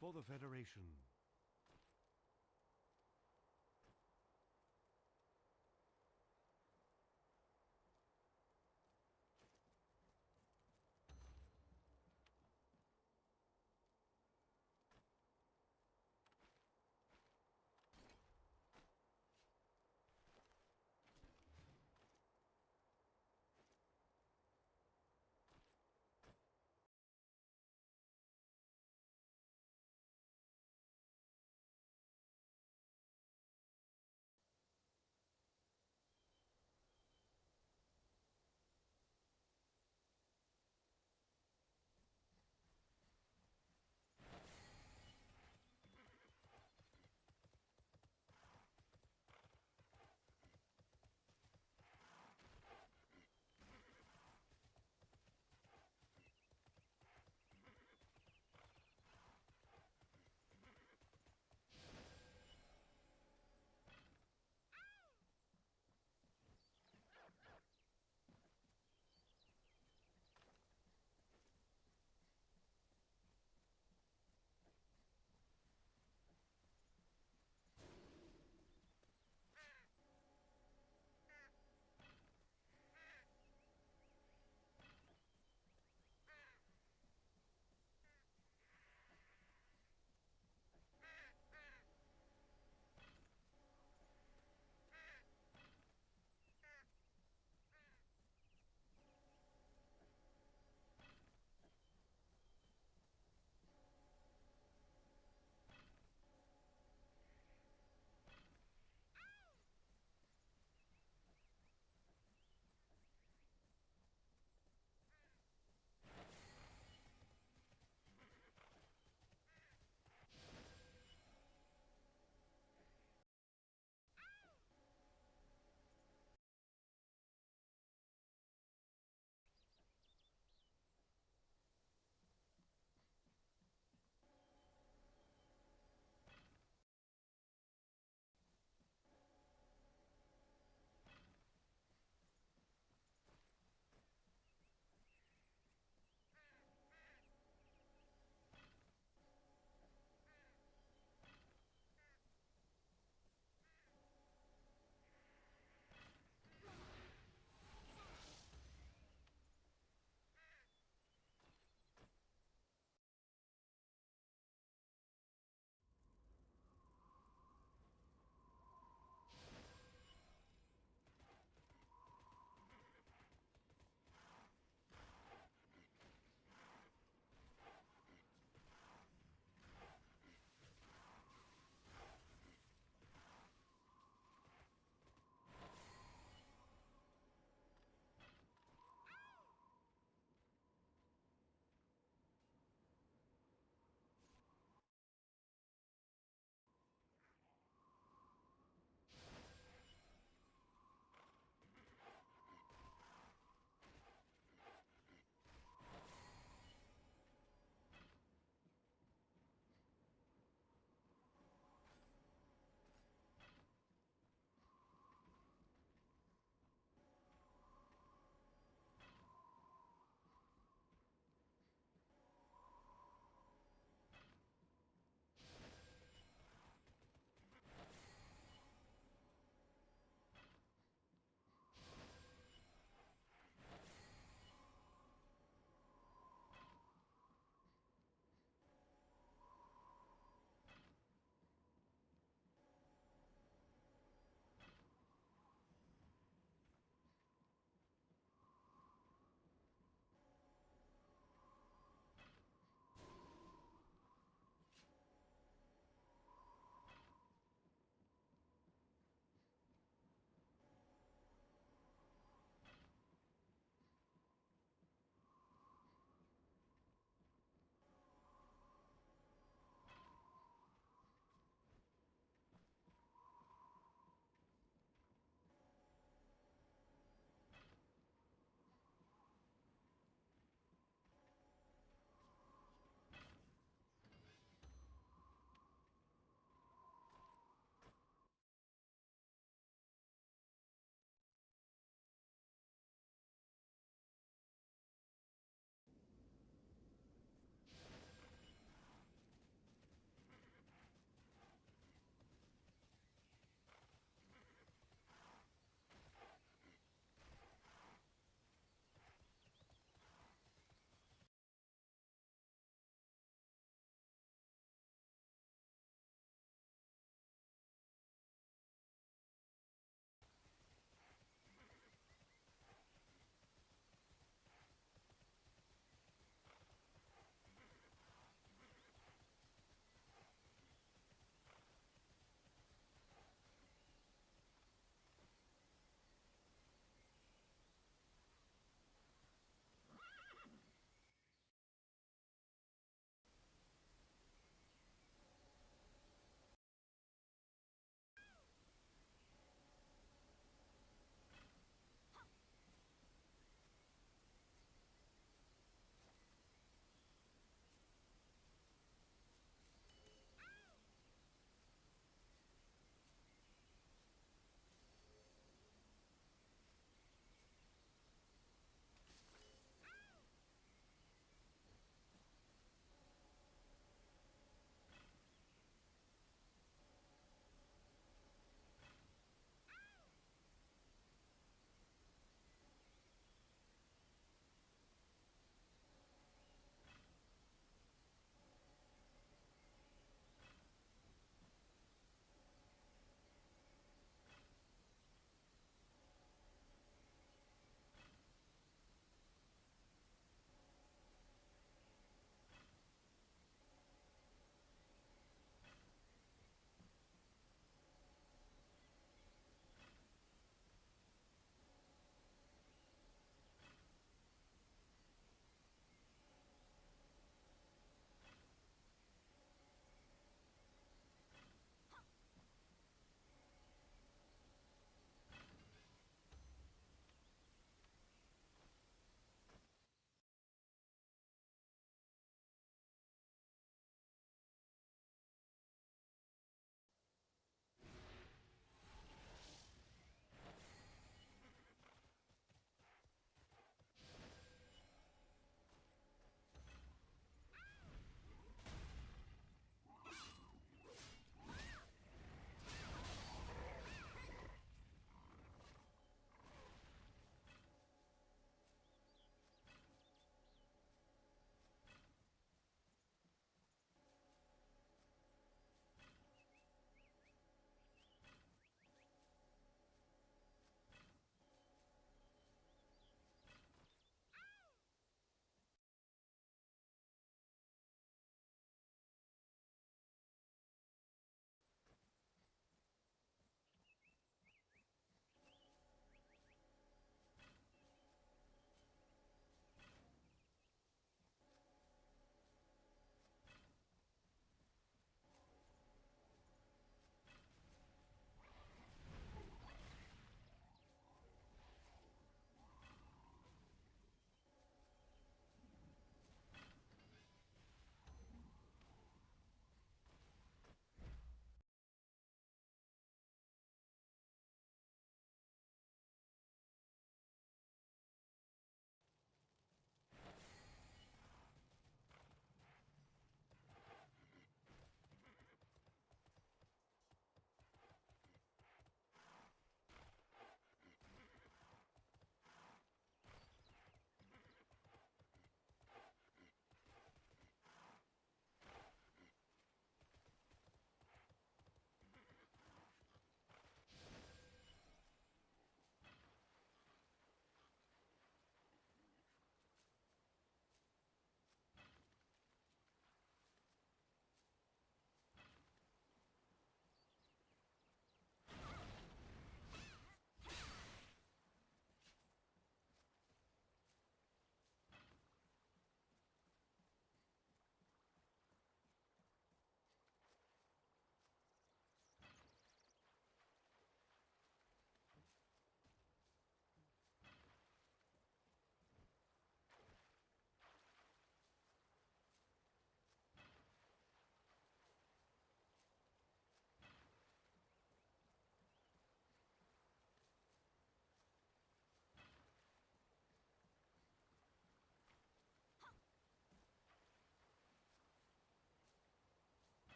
for the Federation.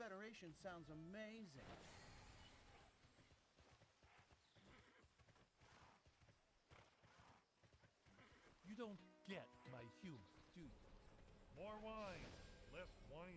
Federation sounds amazing. You don't get my humor, do you? More wine, less whining.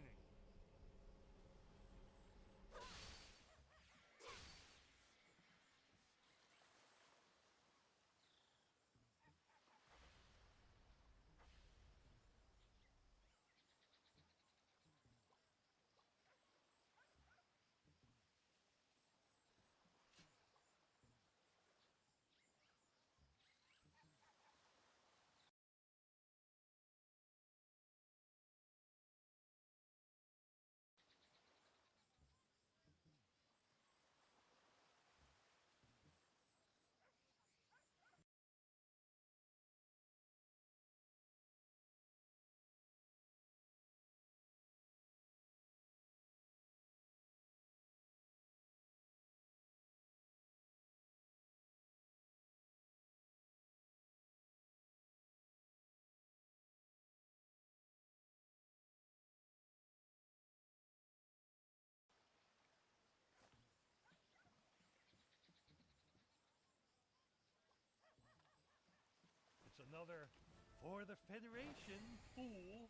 It's another for the Federation, fool.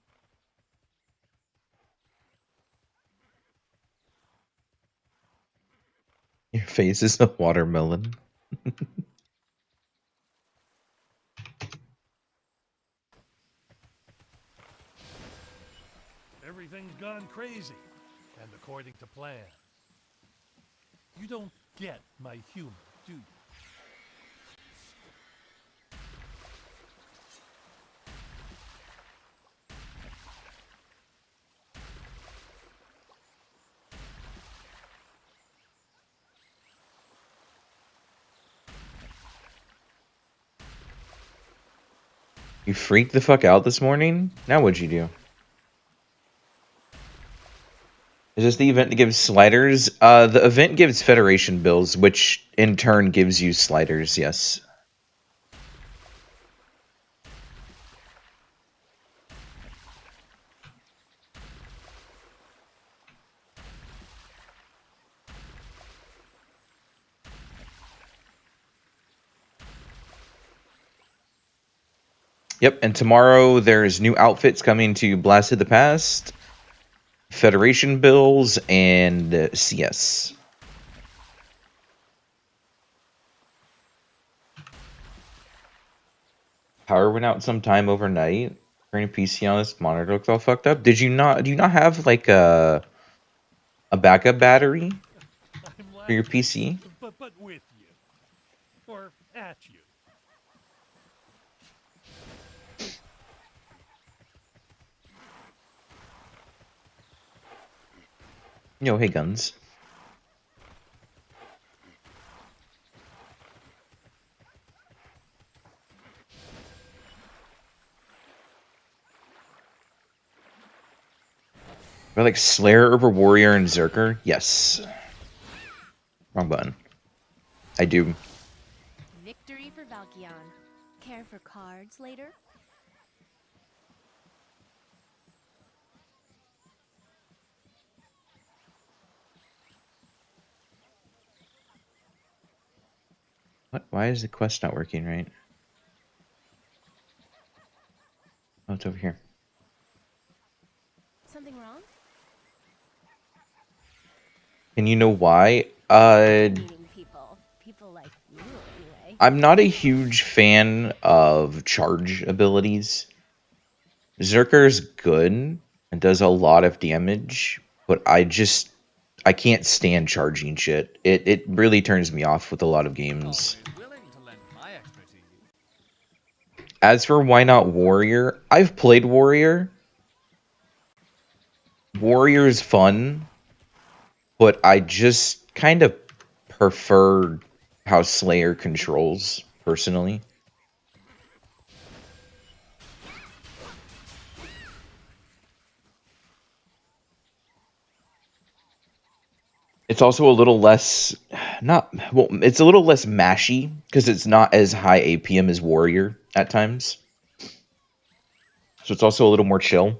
Your face is a watermelon. Everything's gone crazy, and according to plan. You don't get my humor, do you? You freaked the fuck out this morning? Now what'd you do? Is this the event that gives sliders? The event gives Federation bills, which in turn gives you sliders, yes. Yep, and tomorrow there's new outfits coming to Blasted the Past, Federation bills, and CS. Power went out sometime overnight. Turning PC on this monitor looks all fucked up. Do you not have like a backup battery I'm for your laughing, PC? but with you. Or at you. Yo, hey guns. Or like Slayer over Warrior and Zerker? Yes. Wrong button. I do. Victory for Valkion. Care for cards later? What? Why is the quest not working right? Oh, it's over here. Something wrong? And you know why? Meeting people. People like you, anyway. I'm not a huge fan of charge abilities. Zerker's good and does a lot of damage, but I can't stand charging shit. It really turns me off with a lot of games. Always willing to lend my expertise. As for why not Warrior, I've played Warrior. Warrior's fun, but I just kind of prefer how Slayer controls, personally. It's also a little less, it's a little less mashy, because it's not as high APM as Warrior at times. So it's also a little more chill.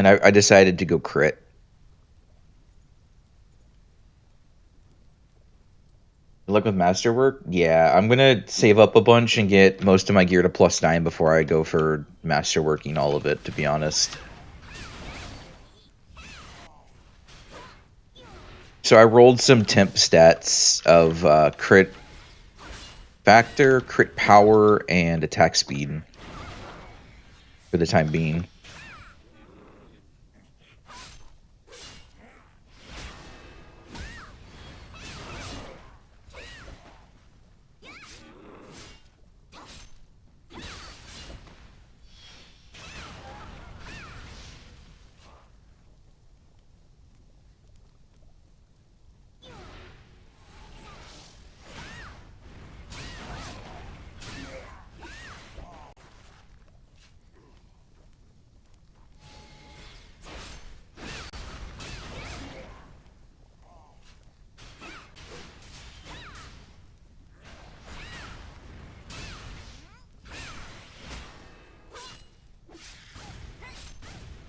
And I decided to go crit. Luck with Masterwork? Yeah, I'm gonna save up a bunch and get most of my gear to +9 before I go for Masterworking all of it, to be honest. So I rolled some temp stats of crit factor, crit power, and attack speed for the time being.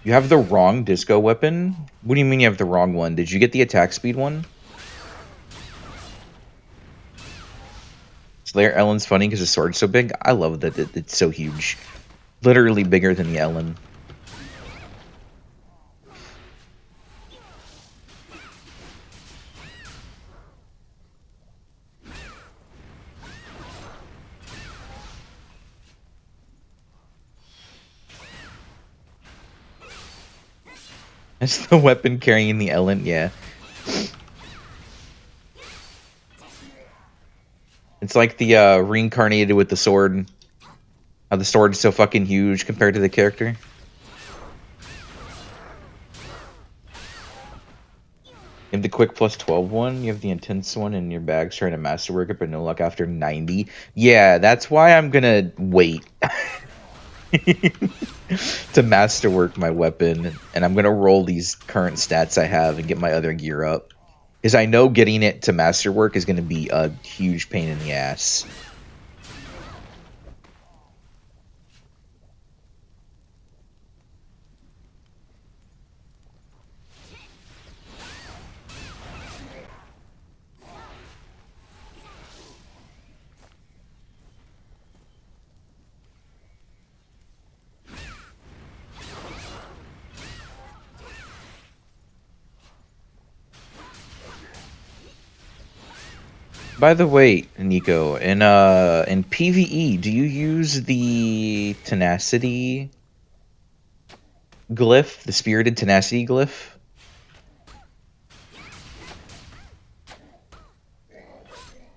You have the wrong disco weapon? What do you mean you have the wrong one? Did you get the attack speed one? Slayer Ellen's funny because his sword's so big. I love that it's so huge. Literally bigger than the Ellen. That's the weapon carrying the Ellen, yeah. It's like the reincarnated with the sword. How the sword is so fucking huge compared to the character. You have the quick +12 one, you have the intense one in your bag trying to masterwork it, but no luck after 90. Yeah, that's why I'm gonna wait. To masterwork my weapon, and I'm gonna roll these current stats I have and get my other gear up, because I know getting it to masterwork is gonna be a huge pain in the ass. By the way, Nico, in PvE, do you use the tenacity glyph, the spirited tenacity glyph?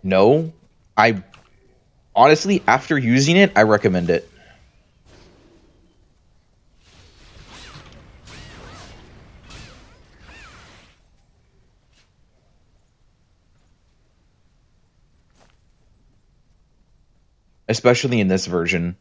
No? I honestly, after using it, I recommend it. Especially in this version.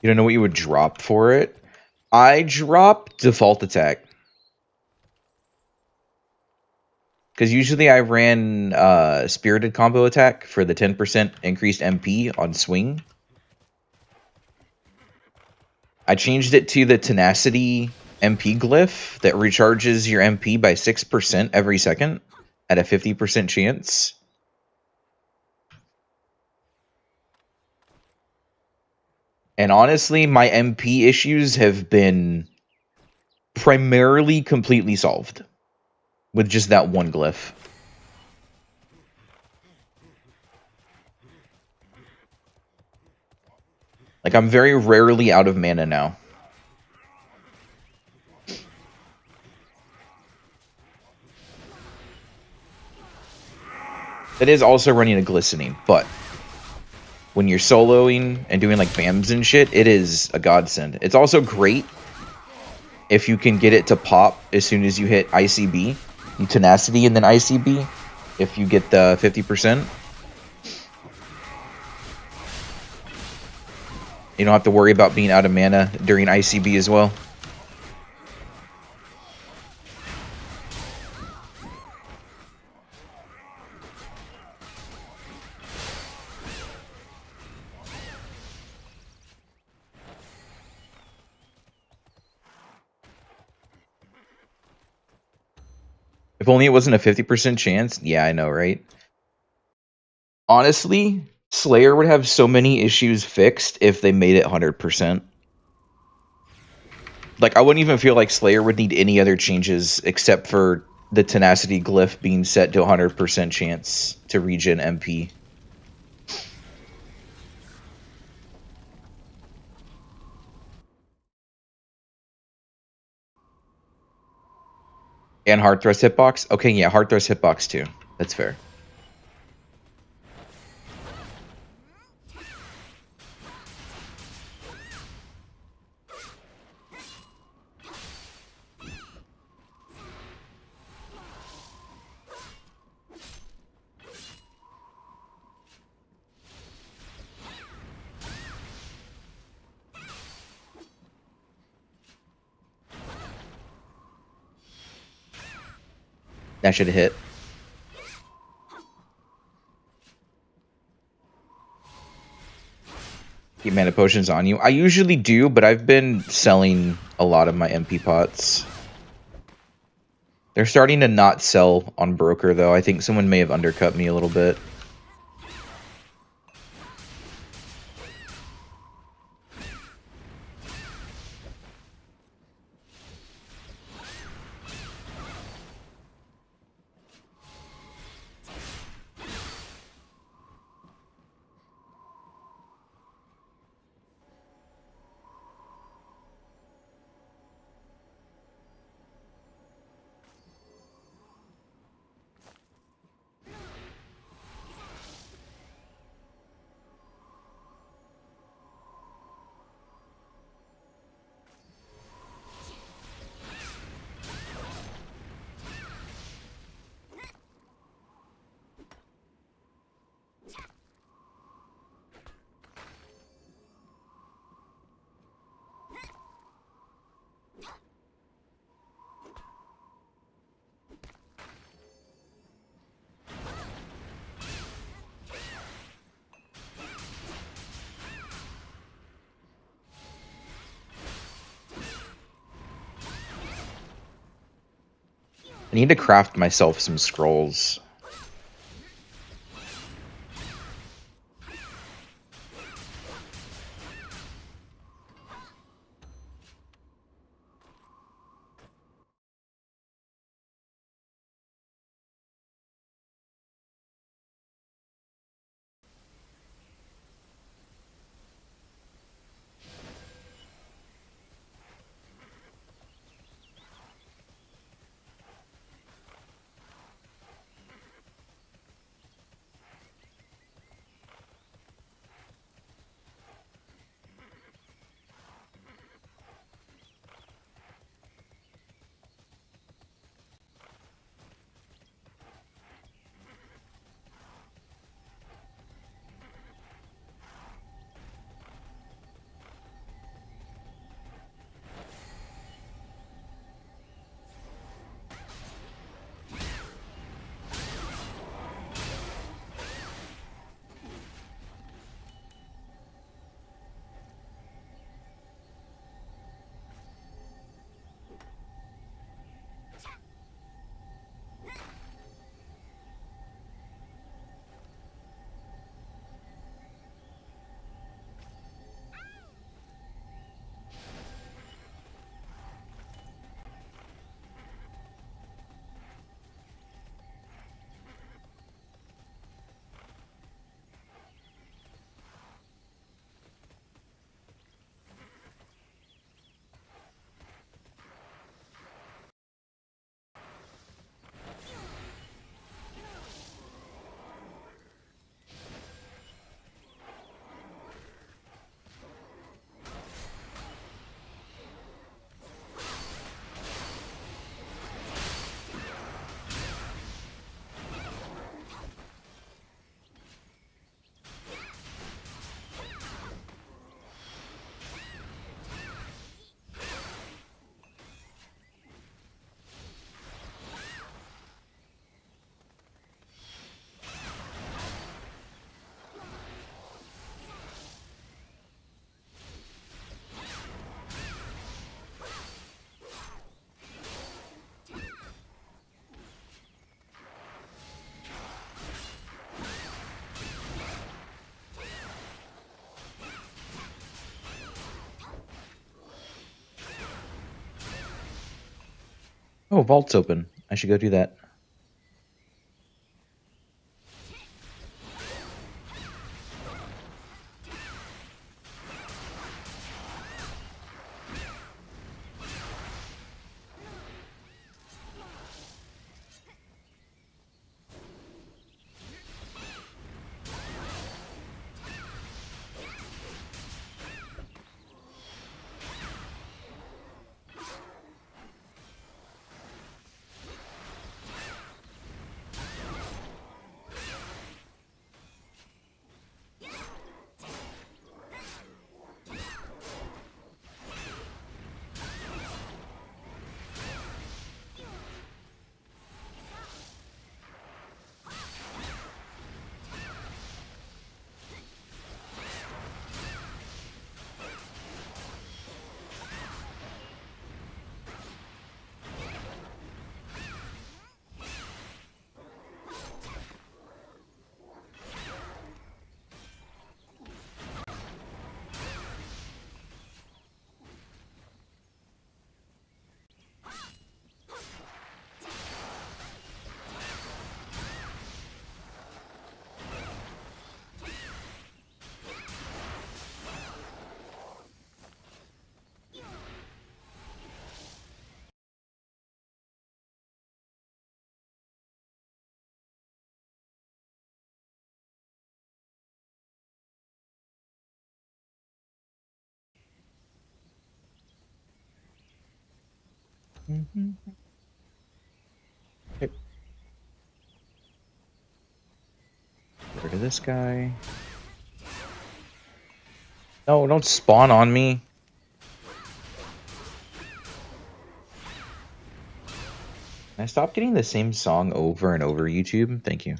You don't know what you would drop for it? I drop default attack. Because usually I ran spirited combo attack for the 10% increased MP on swing. I changed it to the tenacity MP glyph that recharges your MP by 6% every second at a 50% chance. And honestly, my MP issues have been primarily completely solved with just that one glyph. Like, I'm very rarely out of mana now. It is also running a glistening, but when you're soloing and doing like BAMs and shit, it is a godsend. It's also great if you can get it to pop as soon as you hit ICB, you tenacity and then ICB, if you get the 50%. You don't have to worry about being out of mana during ICB as well. If only it wasn't a 50% chance. Yeah, I know, right? Honestly, Slayer would have so many issues fixed if they made it 100%. Like, I wouldn't even feel like Slayer would need any other changes except for the Tenacity glyph being set to 100% chance to regen MP. And hard thrust hitbox? Okay, yeah, hard thrust hitbox too. That's fair. That should have hit. Keep mana potions on you. I usually do, but I've been selling a lot of my MP pots. They're starting to not sell on broker though. I think someone may have undercut me a little bit. I need to craft myself some scrolls. Oh, vault's open. I should go do that. Okay. Get rid of this guy. No, don't spawn on me. Can I stop getting the same song over and over, YouTube? Thank you.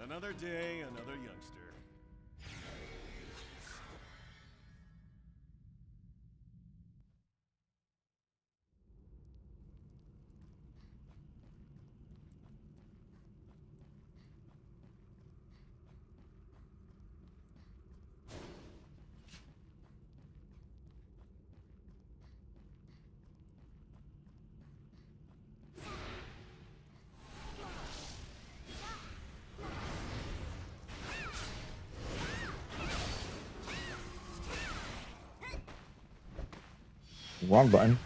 Another day, another youngster. Wrong button.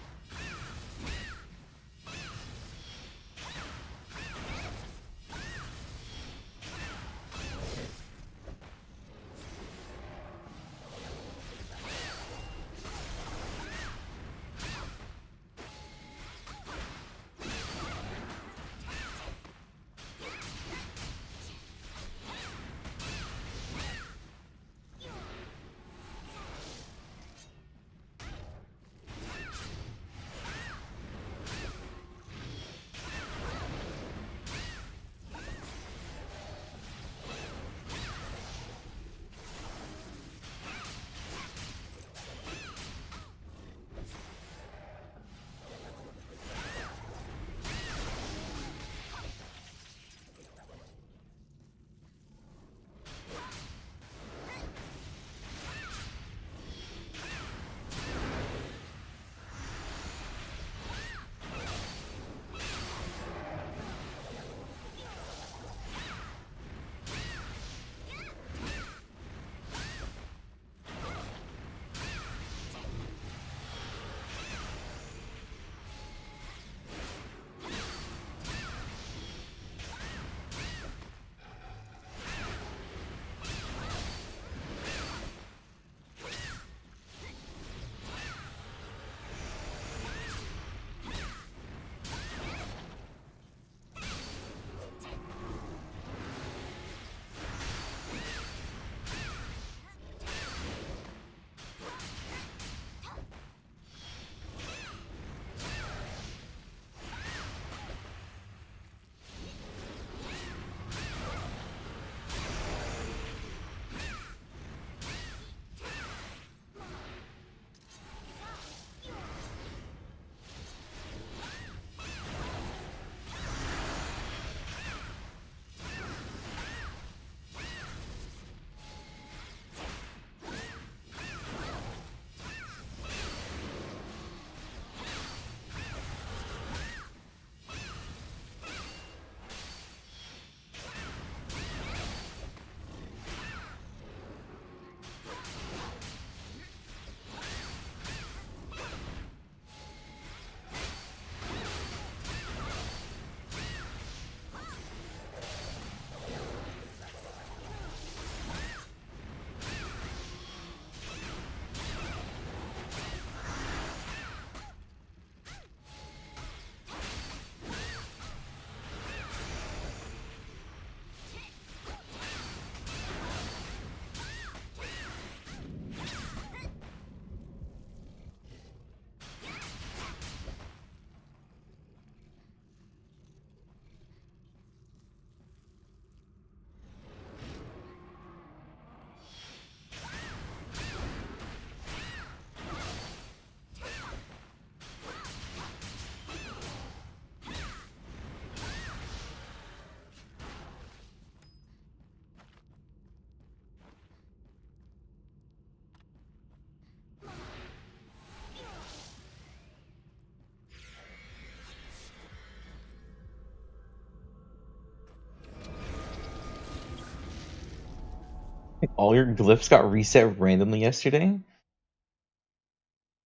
All your glyphs got reset randomly yesterday?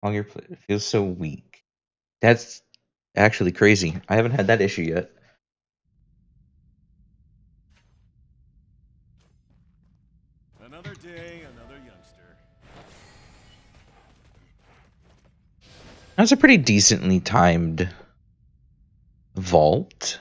All your it feels so weak. That's actually crazy. I haven't had that issue yet. Another day, another youngster. That's a pretty decently timed vault.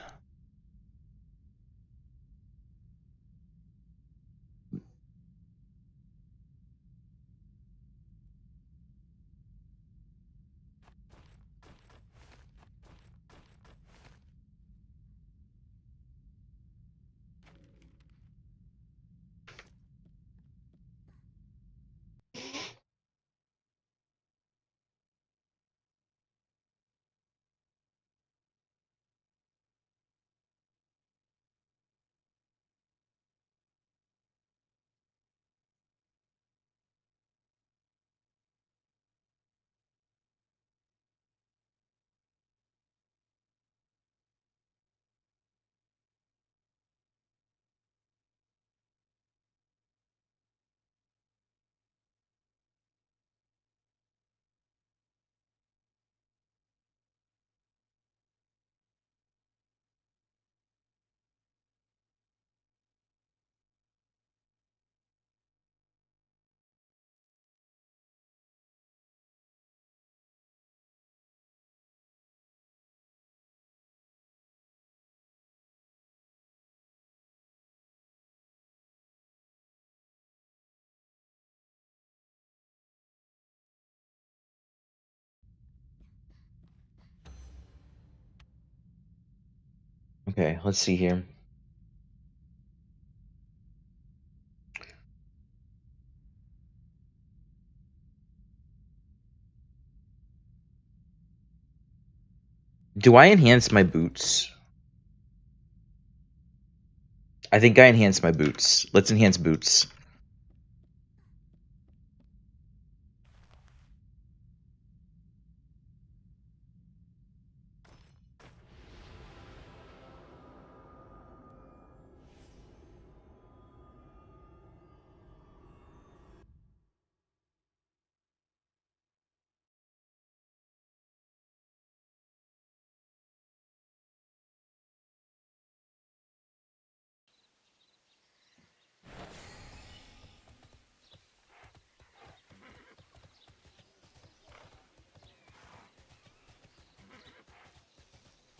Okay, let's see here. Do I enhance my boots? I think I enhanced my boots. Let's enhance boots.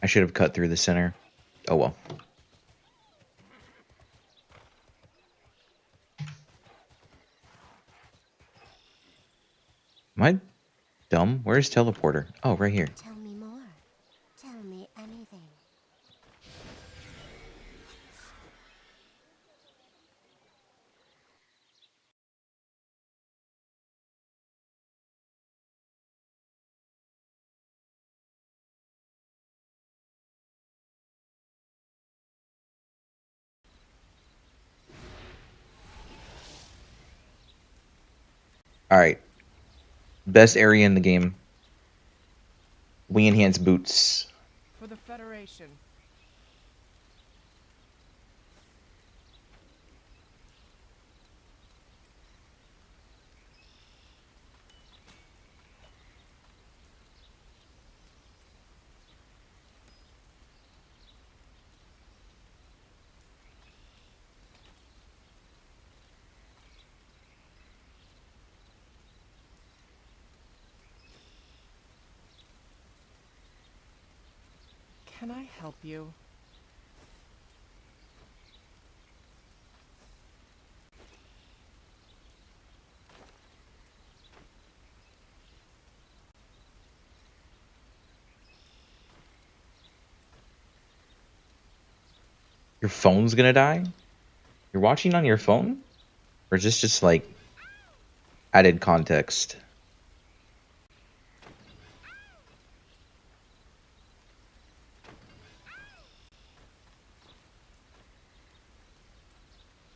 I should have cut through the center. Oh well. Am I dumb? Where's teleporter? Oh, right here. Tell me more. Tell me anything. Alright. Best area in the game. We enhance boots. For the Federation. Can I help you? Your phone's gonna die? You're watching on your phone? Or is this just like added context?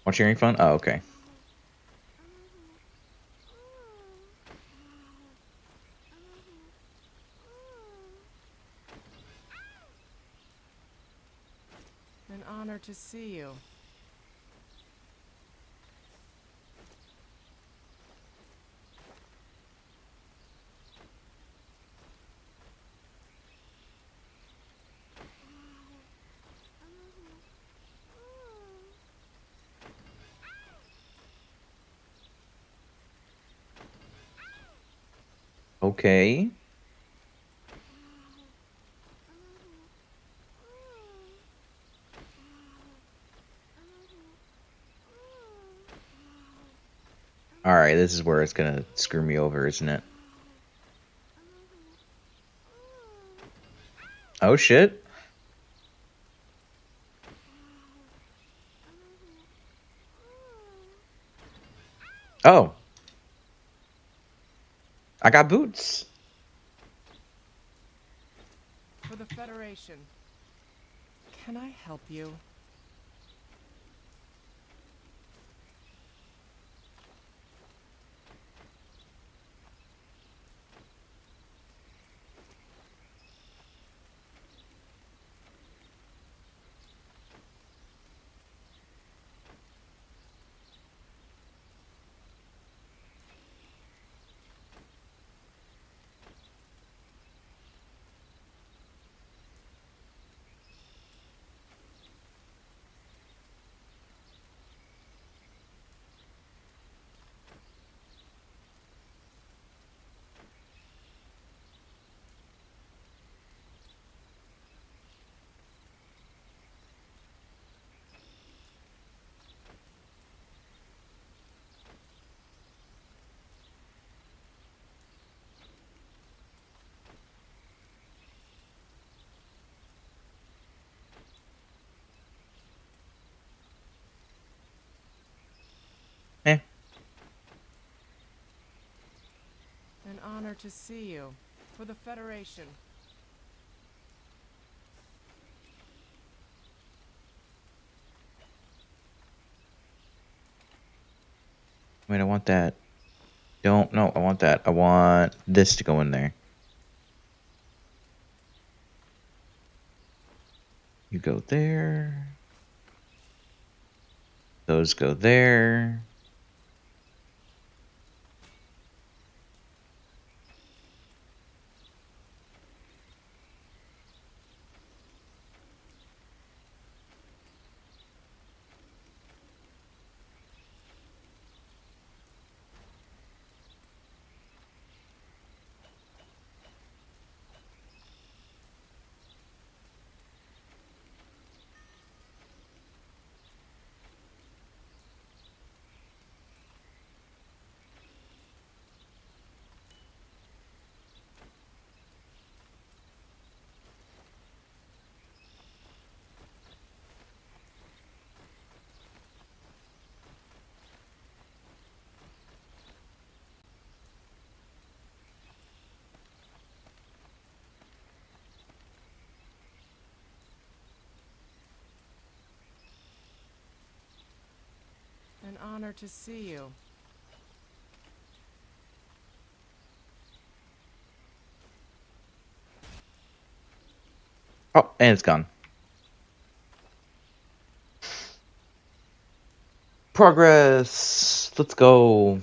Watching your phone? Oh, okay. An honor to see you. Okay. Alright, this is where it's gonna screw me over, isn't it? Oh shit. Oh. I got boots. For the Federation. Can I help you? Eh. An honor to see you. For the Federation. Wait, I want that. Don't, no, I want that. I want this to go in there. You go there. Those go there. An honor to see you. Oh, and it's gone. Progress. Let's go.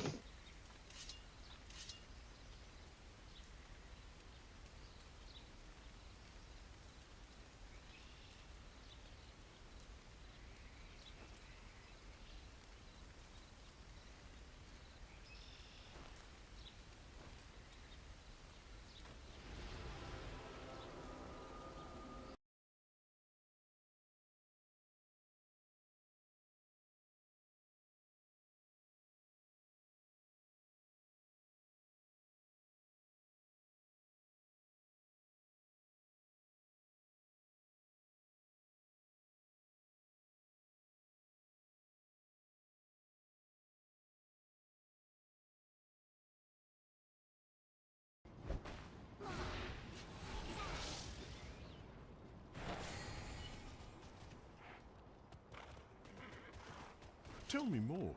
Tell me more.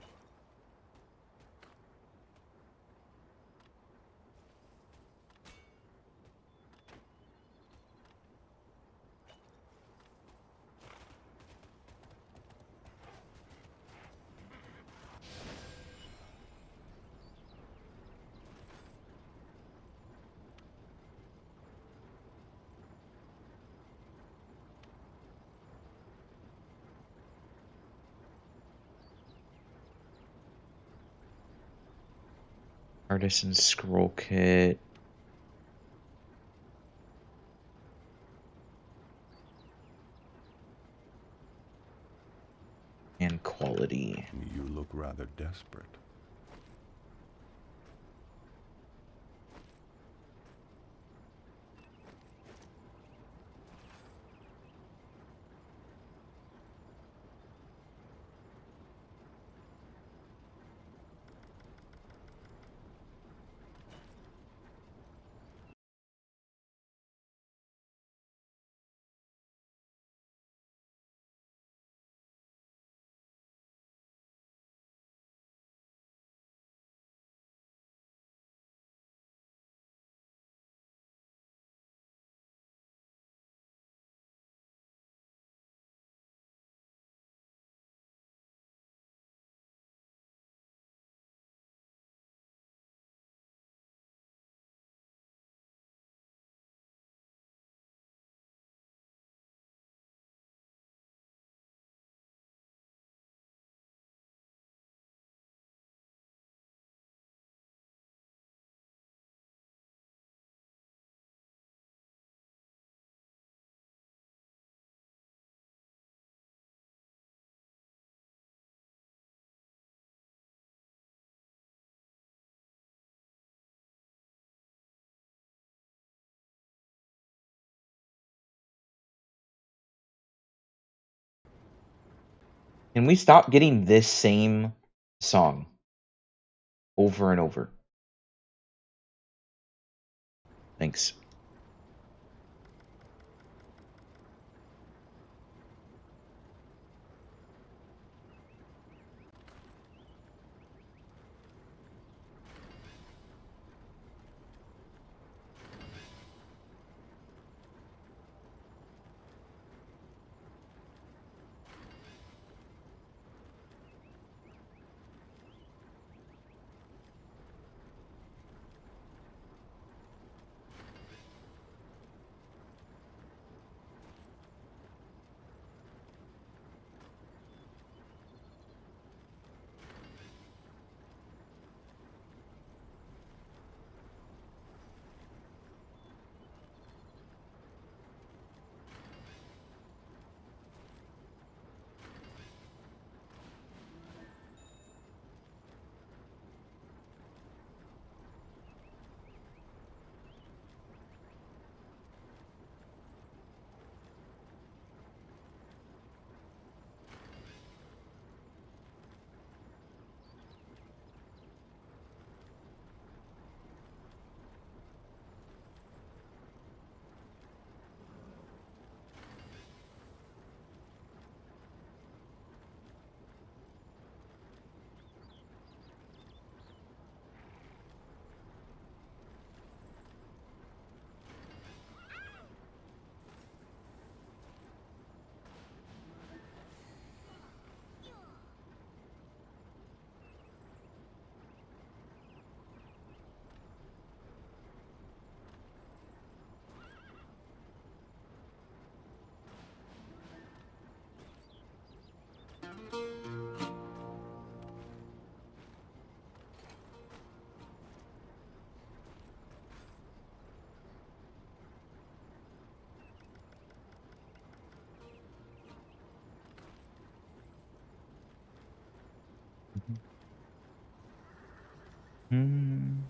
Artisan scroll kit. and quality. You look rather desperate. Can we stop getting this same song over and over? Thanks. Hmm.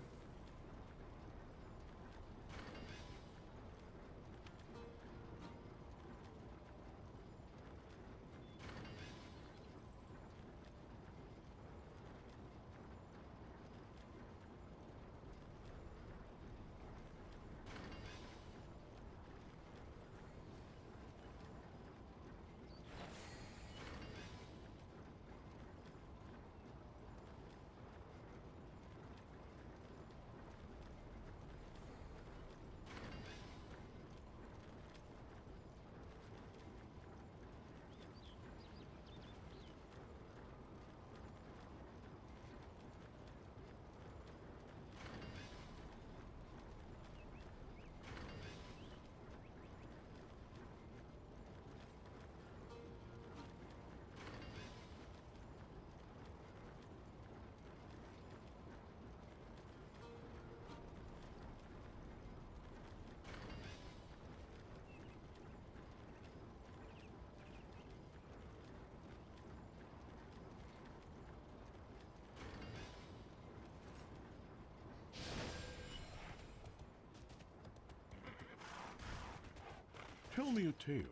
Tell me a tale.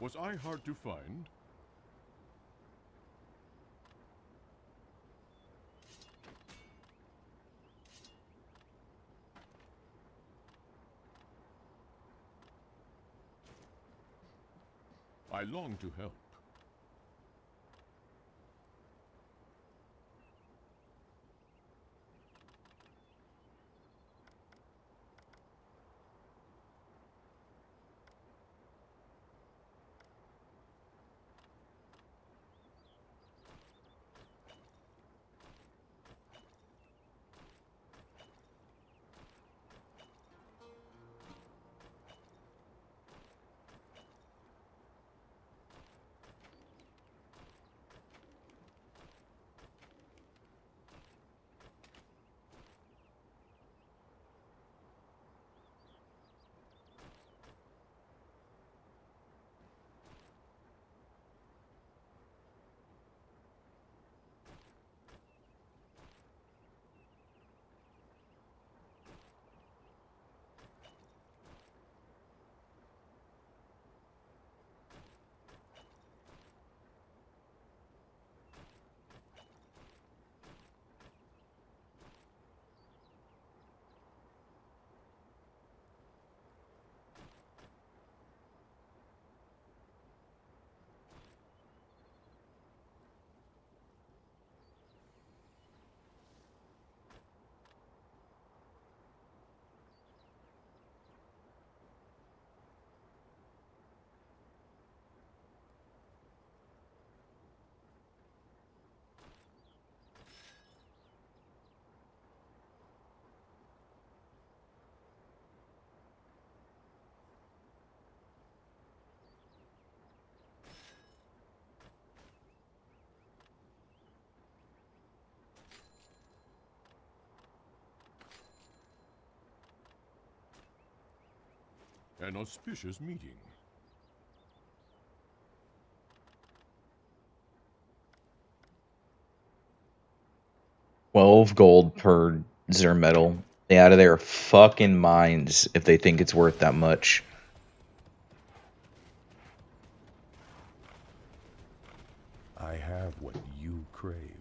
Was I hard to find? I long to help. An auspicious meeting. 12 gold per Zermetal. They out of their fucking minds if they think it's worth that much. I have what you crave.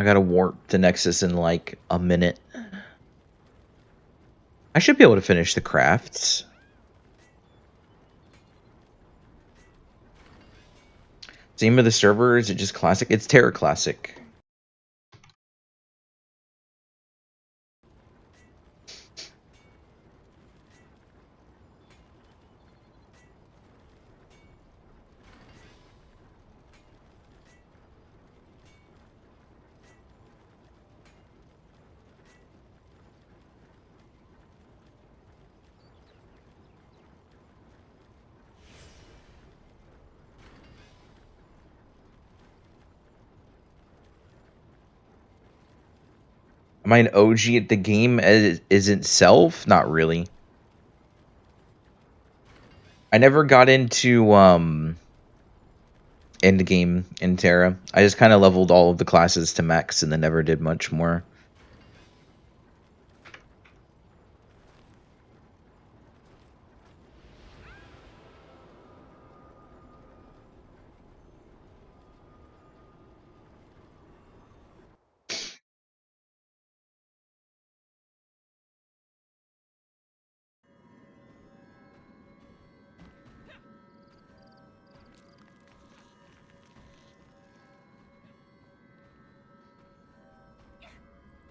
I gotta warp to Nexus in like a minute. I should be able to finish the crafts. Theme of the server, is it just classic? It's TERA classic. Am I an OG at the game as is itself? Not really. I never got into endgame in TERA. I just kind of leveled all of the classes to max and then never did much more.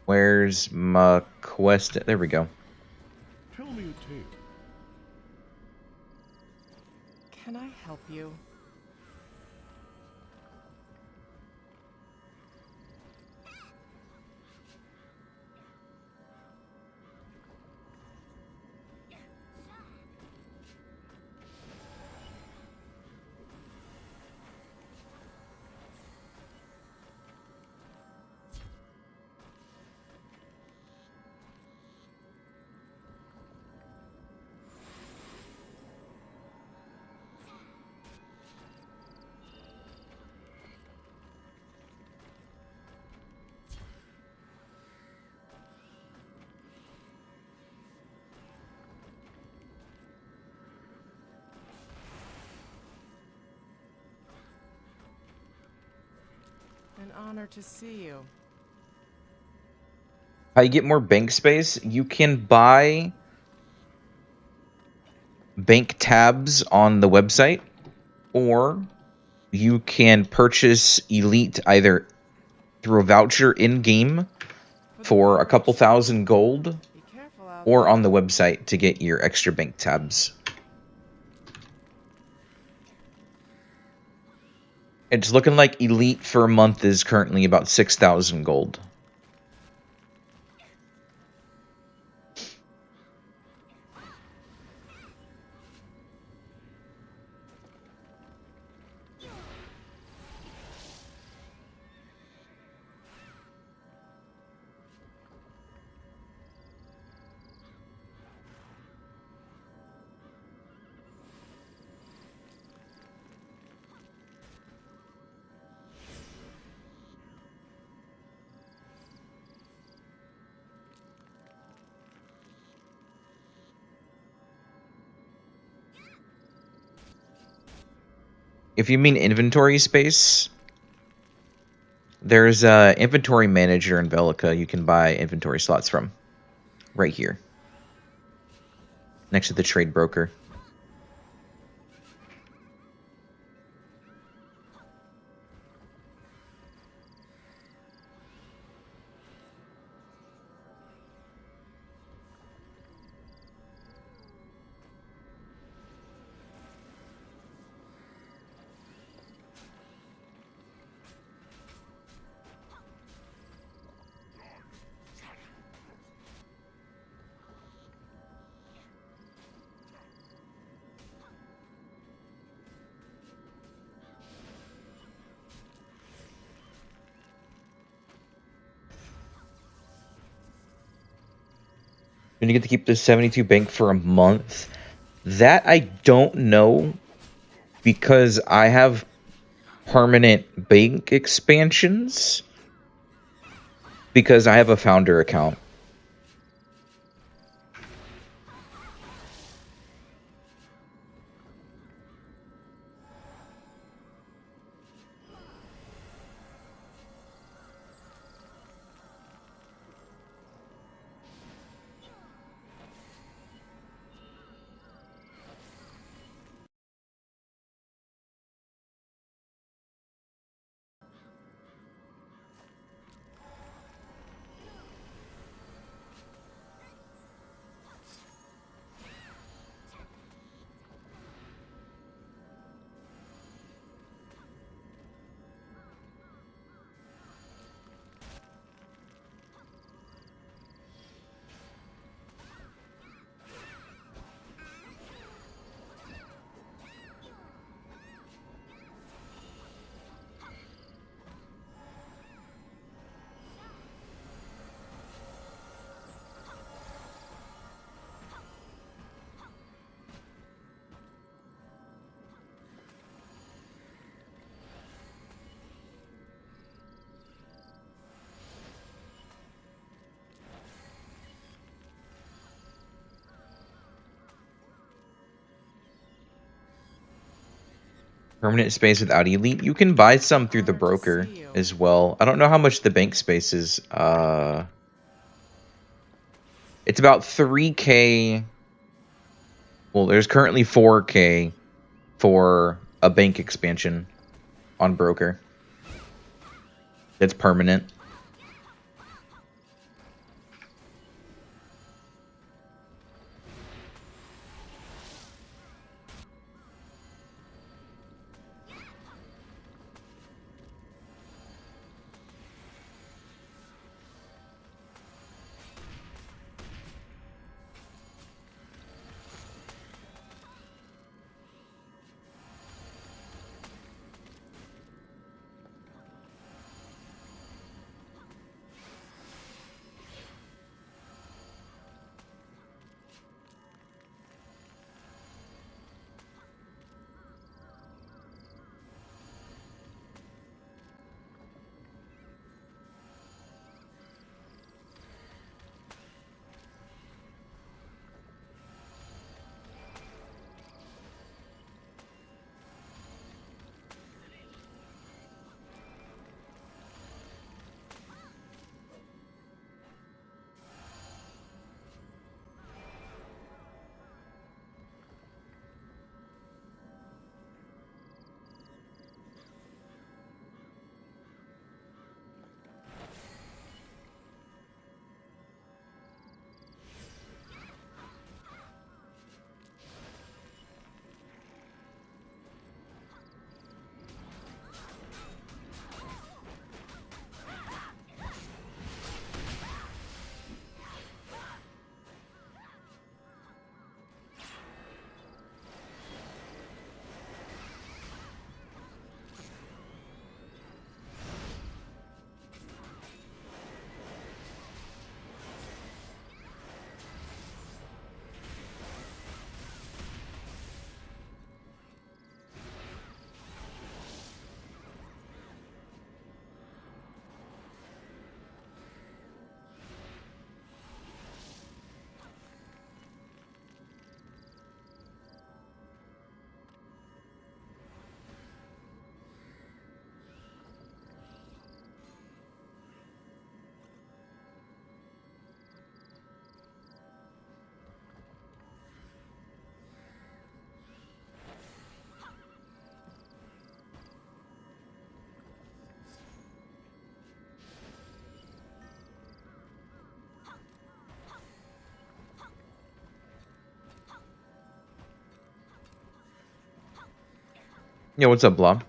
Where's my quest? There we go. Tell me a tale. Can I help you? An honor to see you. How you get more bank space? You can buy bank tabs on the website, or you can purchase Elite either through a voucher in-game for a couple thousand gold, Be careful out or there. on the website to get your extra bank tabs. It's looking like Elite for a month is currently about 6,000 gold. If you mean inventory space, there's a inventory manager in Velica you can buy inventory slots from. Right here. Next to the trade broker. And you get to keep the 72 bank for a month. That I don't know, because I have permanent bank expansions, because I have a founder account. Permanent space without elite. You can buy some through the Honored to broker see you. as well. I don't know how much the bank space is. It's about 3K. Well, there's currently 4K for a bank expansion on broker. It's permanent. Yeah, what's up, Blob?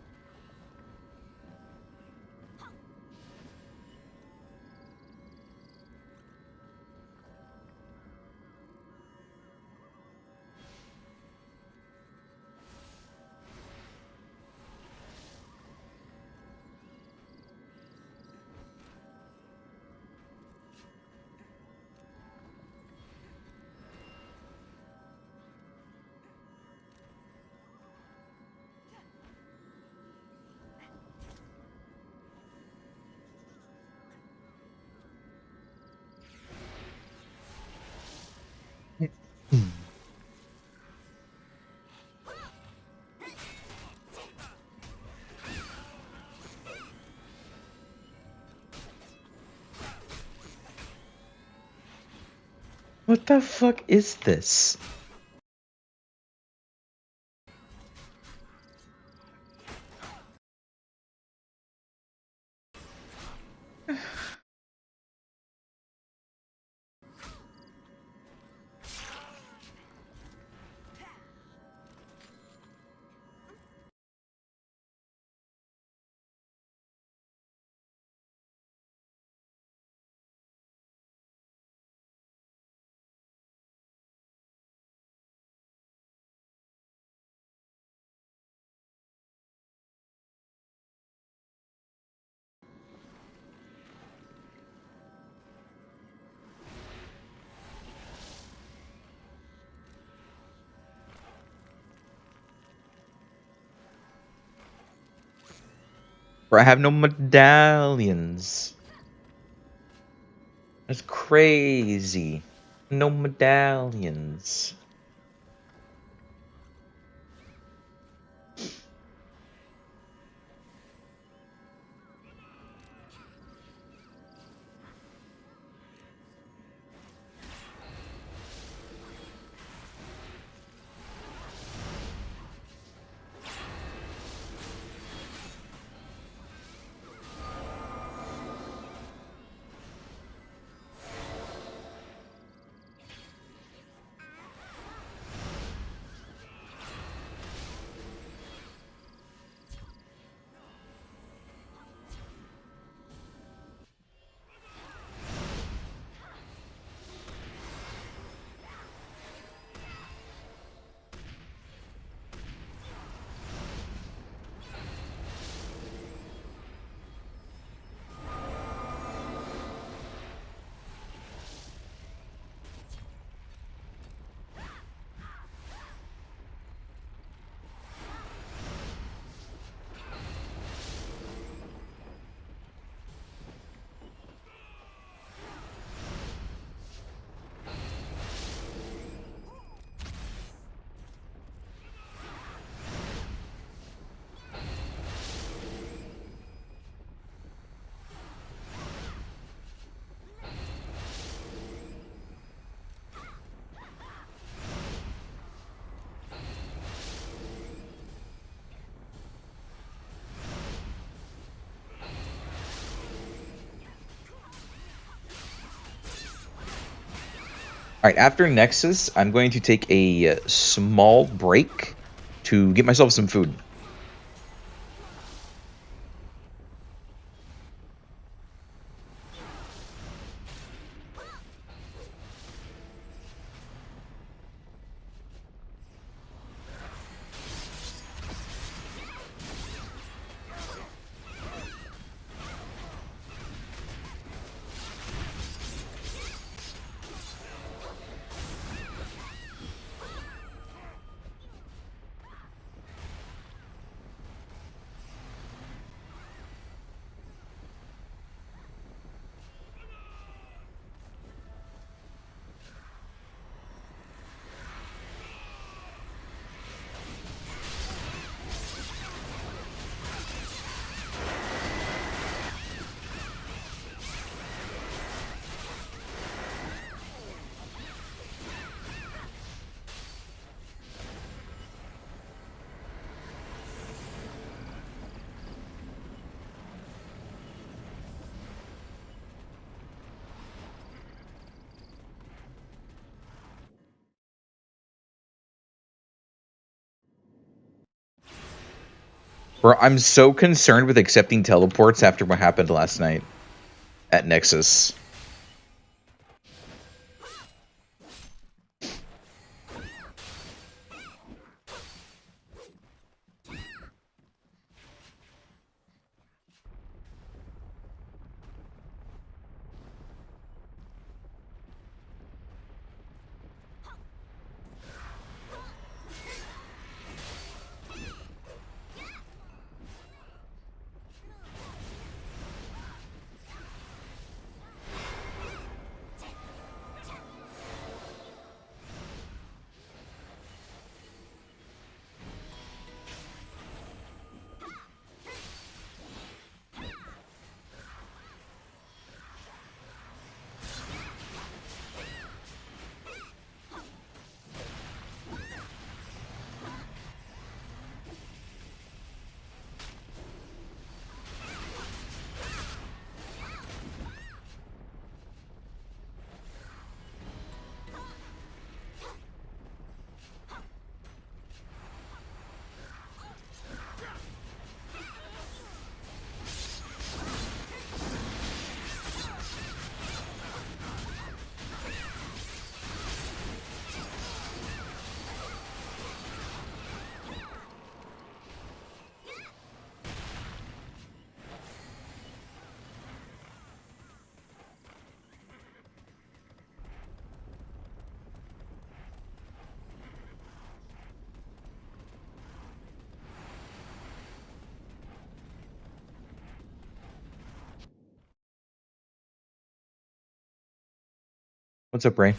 What the fuck is this? Bro, I have no medallions. That's crazy. No medallions. All right, after Nexus, I'm going to take a small break to get myself some food. Bro, I'm so concerned with accepting teleports after what happened last night at Nexus. What's up, Ray?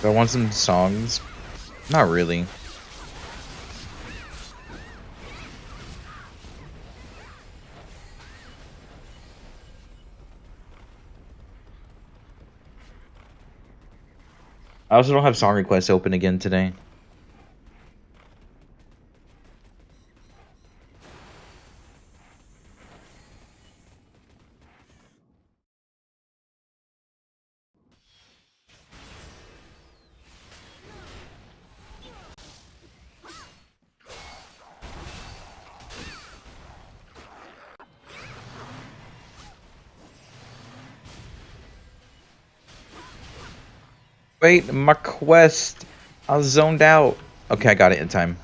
Do I want some songs? Not really. I also don't have song requests open again today. Wait, my quest. I was zoned out. Okay, I got it in time.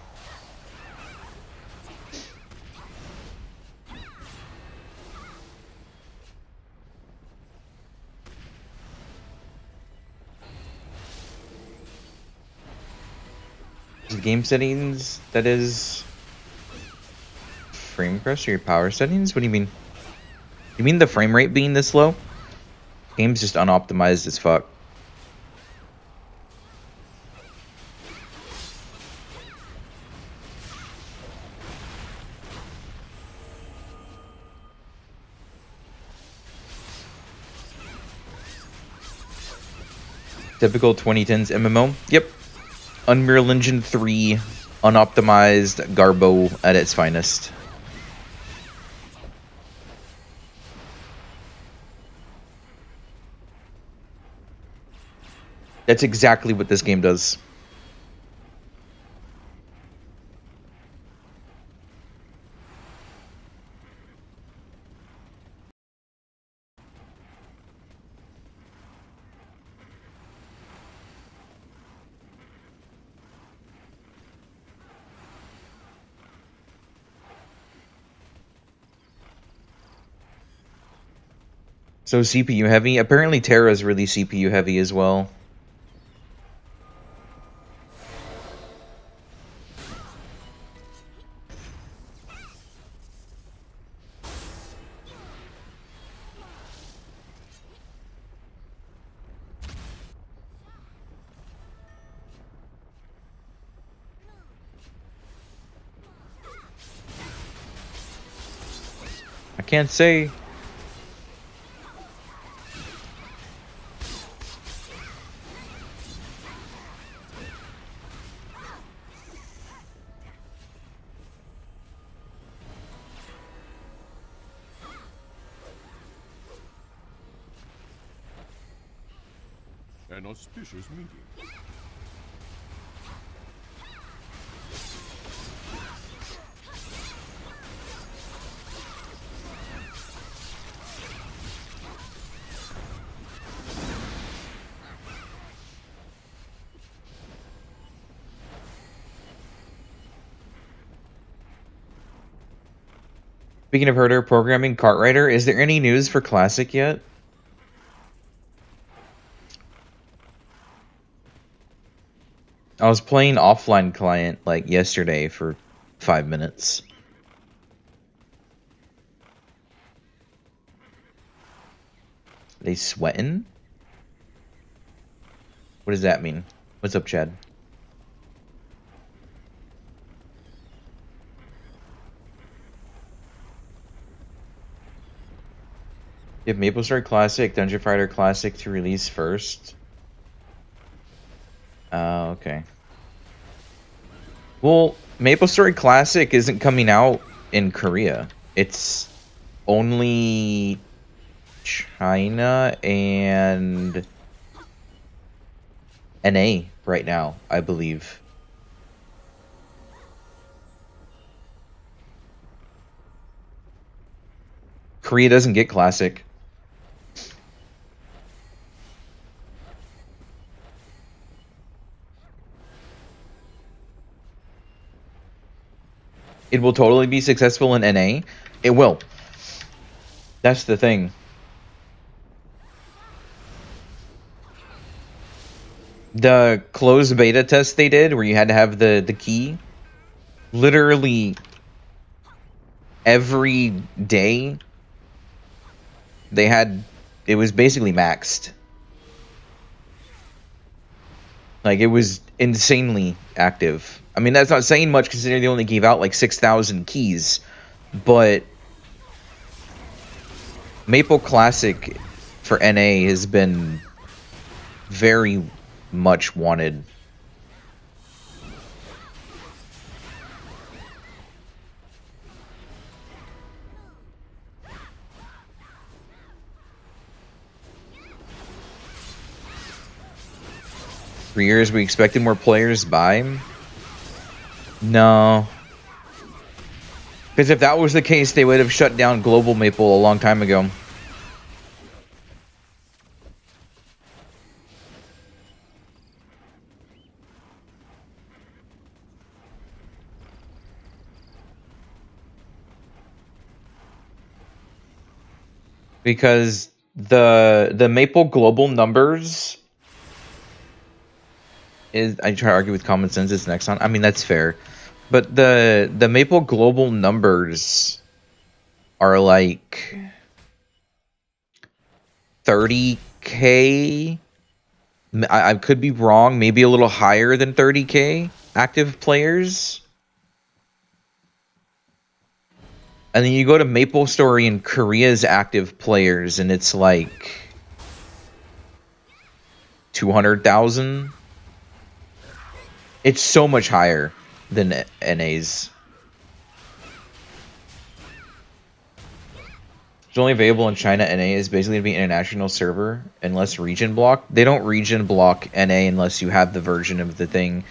The game settings, that is frame crest or your power settings? What do you mean? You mean the frame rate being this low? Game's just unoptimized as fuck. Typical 2010s MMO. Yep. Unreal Engine 3, unoptimized Garbo at its finest. That's exactly what this game does. So CPU heavy. Apparently TERA is really CPU heavy as well. I can't say. An auspicious meeting. Speaking of herder programming, Cartwriter, is there any news for Classic yet? I was playing offline client like yesterday for 5 minutes. They sweating? What does that mean? What's up, Chad? You have MapleStory Classic, Dungeon Fighter Classic to release first. Okay. Well, MapleStory Classic isn't coming out in Korea. It's only China and NA right now, I believe. Korea doesn't get Classic. It will totally be successful in NA. It will. That's the thing. The closed beta test they did, where you had to have the key, literally every day they had, it was basically maxed. Like, it was insanely active. I mean, that's not saying much considering they only gave out like 6,000 keys, but Maple Classic for NA has been very much wanted. For years, we expected more players buy. No. Because if that was the case, they would have shut down Global Maple a long time ago. because the Maple global numbers is, I try to argue with common sense, it's next on. I mean, that's fair. But the Maple global numbers are like 30K. I could be wrong, maybe a little higher than 30K active players. And then you go to MapleStory and Korea's active players, and it's like 200,000. It's so much higher than NA's. It's only available in China. NA is basically to be an international server unless region block. They don't region block NA unless you have the version of the thing.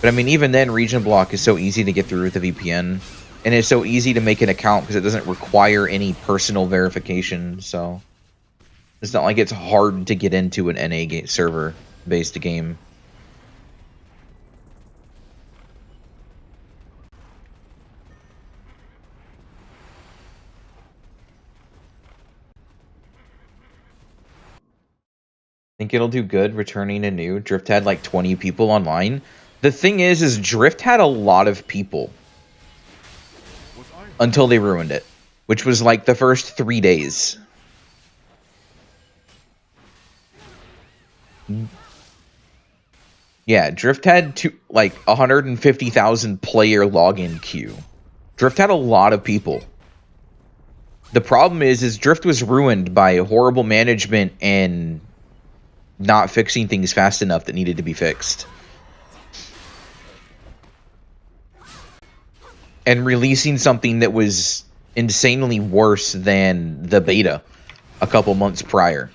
But I mean, even then, region block is so easy to get through with the VPN. And it's so easy to make an account because it doesn't require any personal verification. So it's not like it's hard to get into an NA server-based game. Think it'll do good returning anew. Drift had like 20 people online. The thing is Drift had a lot of people until they ruined it, which was like the first 3 days. Yeah, Drift had like 150,000 player login queue. Drift had a lot of people. The problem is Drift was ruined by horrible management and not fixing things fast enough that needed to be fixed. And releasing something that was insanely worse than the beta a couple months prior.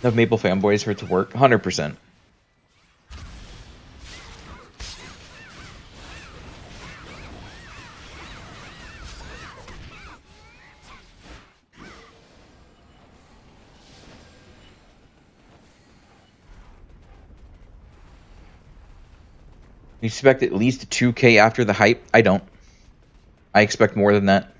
Of Maple fanboys for it to work? 100%. You expect at least 2K after the hype? I don't. I expect more than that.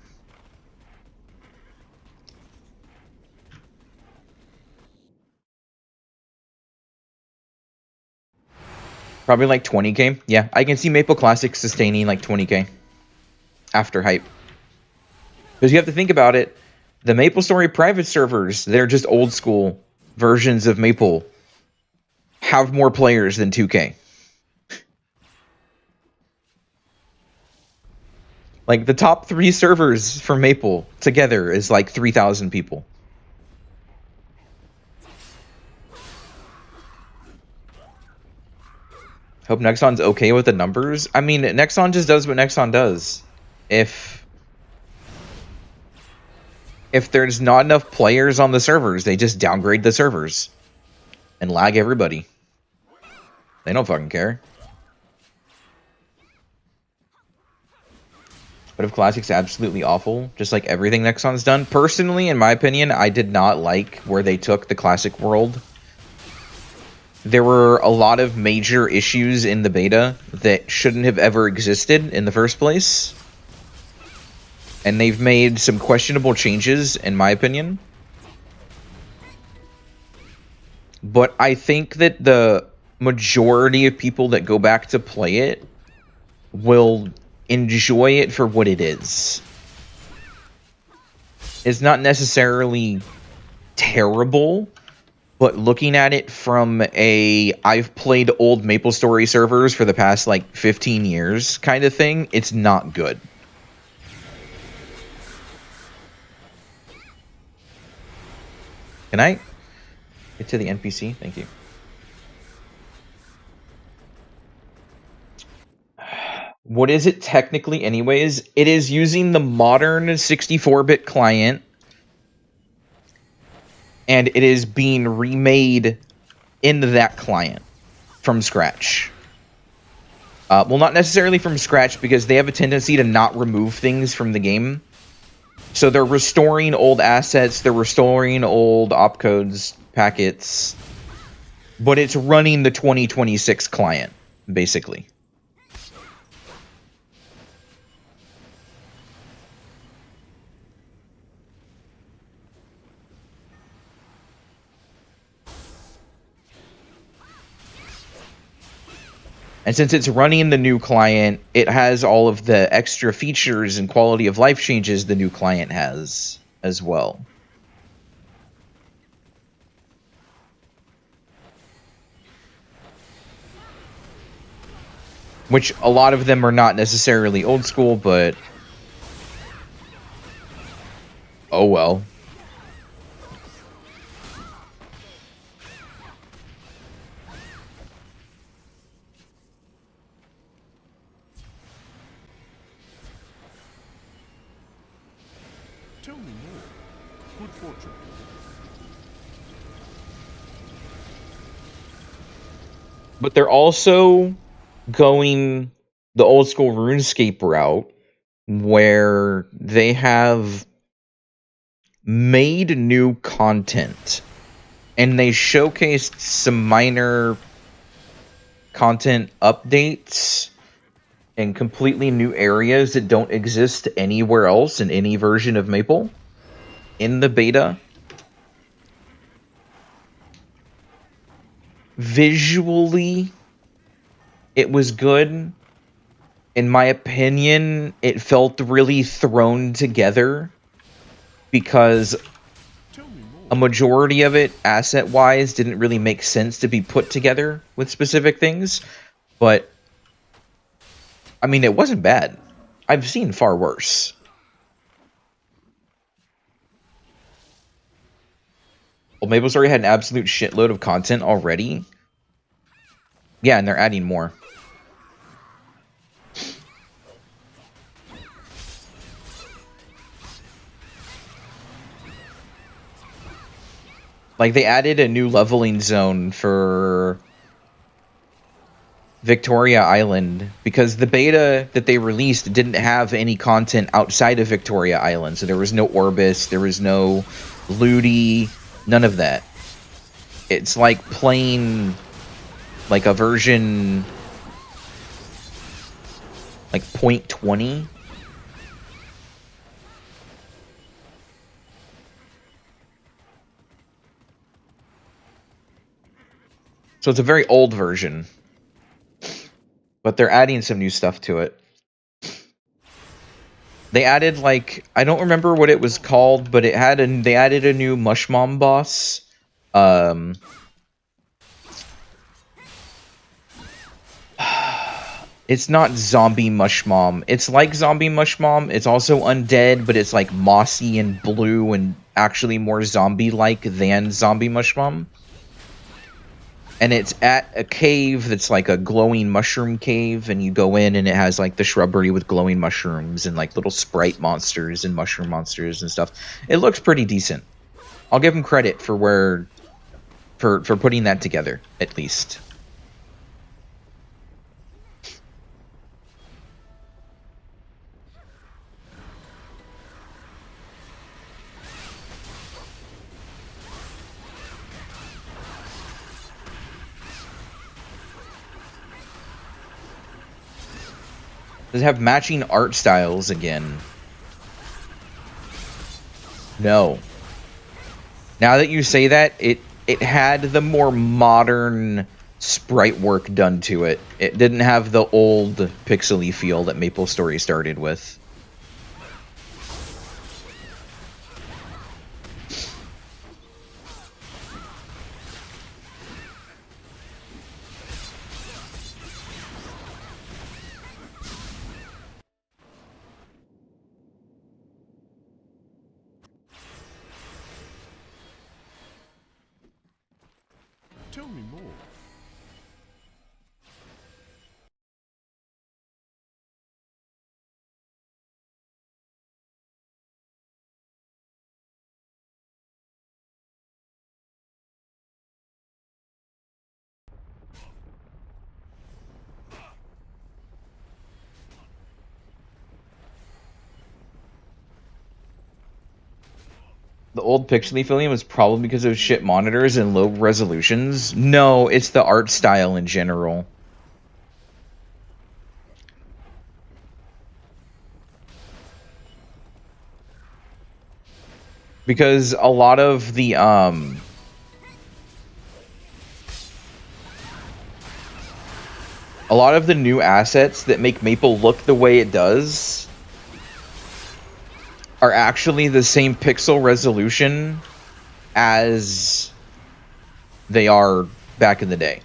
Probably like 20K. Yeah, I can see Maple Classic sustaining like 20K after hype. Because you have to think about it. The MapleStory private servers, they're just old school versions of Maple, have more players than 2K. Like the top 3 servers for Maple together is like 3,000 people. Hope Nexon's okay with the numbers. I mean, Nexon just does what Nexon does. If there's not enough players on the servers, they just downgrade the servers and lag everybody. They don't fucking care. But if Classic's absolutely awful, just like everything Nexon's done, personally, in my opinion, I did not like where they took the Classic world. There were a lot of major issues in the beta that shouldn't have ever existed in the first place. And they've made some questionable changes, in my opinion. But I think that the majority of people that go back to play it will enjoy it for what it is. It's not necessarily terrible, but looking at it from I've played old MapleStory servers for the past like 15 years kind of thing, it's not good. Can I get to the NPC? Thank you. What is it technically anyways? It is using the modern 64-bit client, and it is being remade into that client from scratch. Well, not necessarily from scratch, because they have a tendency to not remove things from the game. So they're restoring old assets, they're restoring old opcodes, packets, but it's running the 2026 client, basically. And since it's running the new client, it has all of the extra features and quality of life changes the new client has as well. Which a lot of them are not necessarily old school, but oh well. Tell me more. Good fortune. But they're also going the old school RuneScape route, where they have made new content and they showcased some minor content updates and completely new areas that don't exist anywhere else in any version of Maple in the beta. Visually, it was good. In my opinion, it felt really thrown together because a majority of it, asset-wise, didn't really make sense to be put together with specific things. But, I mean, it wasn't bad. I've seen far worse. Well, MapleStory had an absolute shitload of content already. Yeah, and they're adding more. Like, they added a new leveling zone for Victoria Island, because the beta that they released didn't have any content outside of Victoria Island. So there was no Orbis, there was no Ludi, none of that. It's like playing like a version like 0.20. So it's a very old version, but they're adding some new stuff to it. They added, like, I don't remember what it was called, but they added a new Mushmom boss. It's not Zombie Mushmom. It's like Zombie Mushmom. It's also undead, but it's like mossy and blue and actually more zombie-like than Zombie Mushmom. And it's at a cave that's like a glowing mushroom cave, and you go in and it has like the shrubbery with glowing mushrooms and like little sprite monsters and mushroom monsters and stuff. It looks pretty decent. I'll give them credit for for putting that together, at least. Does it have matching art styles again? No. Now that you say that, it had the more modern sprite work done to it. It didn't have the old pixely feel that MapleStory started with. Tell me more. The old pixely feeling was probably because of shit monitors and low resolutions. No, it's the art style in general. Because a lot of the new assets that make Maple look the way it does are actually the same pixel resolution as they are back in the day.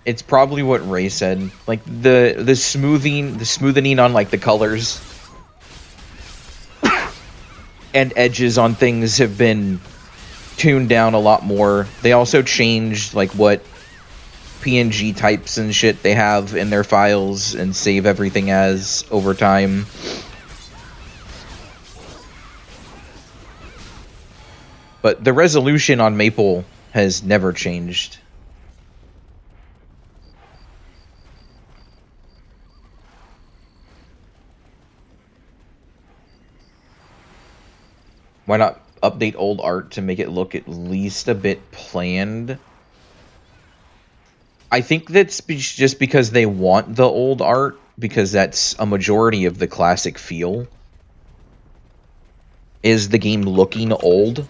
It's probably what Ray said. Like the smoothening on like the colors and edges on things have been tuned down a lot more. They also changed like what PNG types and shit they have in their files and save everything as over time. But the resolution on Maple has never changed. Why not update old art to make it look at least a bit planned? I think that's just because they want the old art, because that's a majority of the classic feel. Is the game looking old?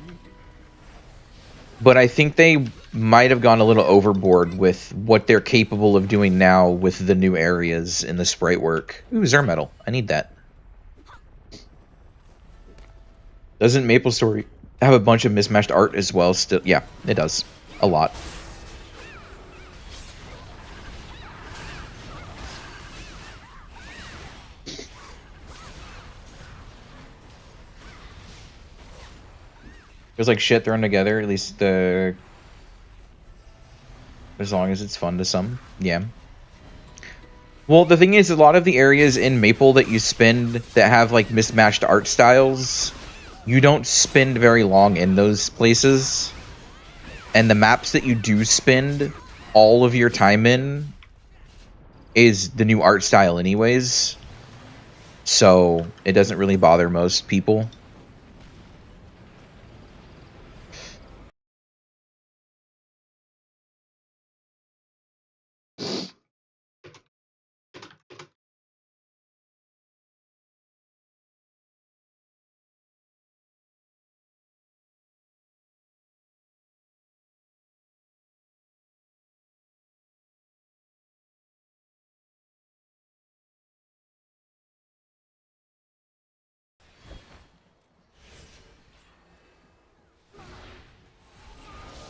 But I think they might have gone a little overboard with what they're capable of doing now with the new areas in the sprite work. Ooh, Zermetal. I need that. Doesn't MapleStory have a bunch of mismatched art as well? Still, yeah, it does. A lot. Feels like shit thrown together, at least as long as it's fun to some. Yeah. Well, the thing is, a lot of the areas in Maple that you spend that have like mismatched art styles, you don't spend very long in those places. And the maps that you do spend all of your time in is the new art style anyways. So it doesn't really bother most people.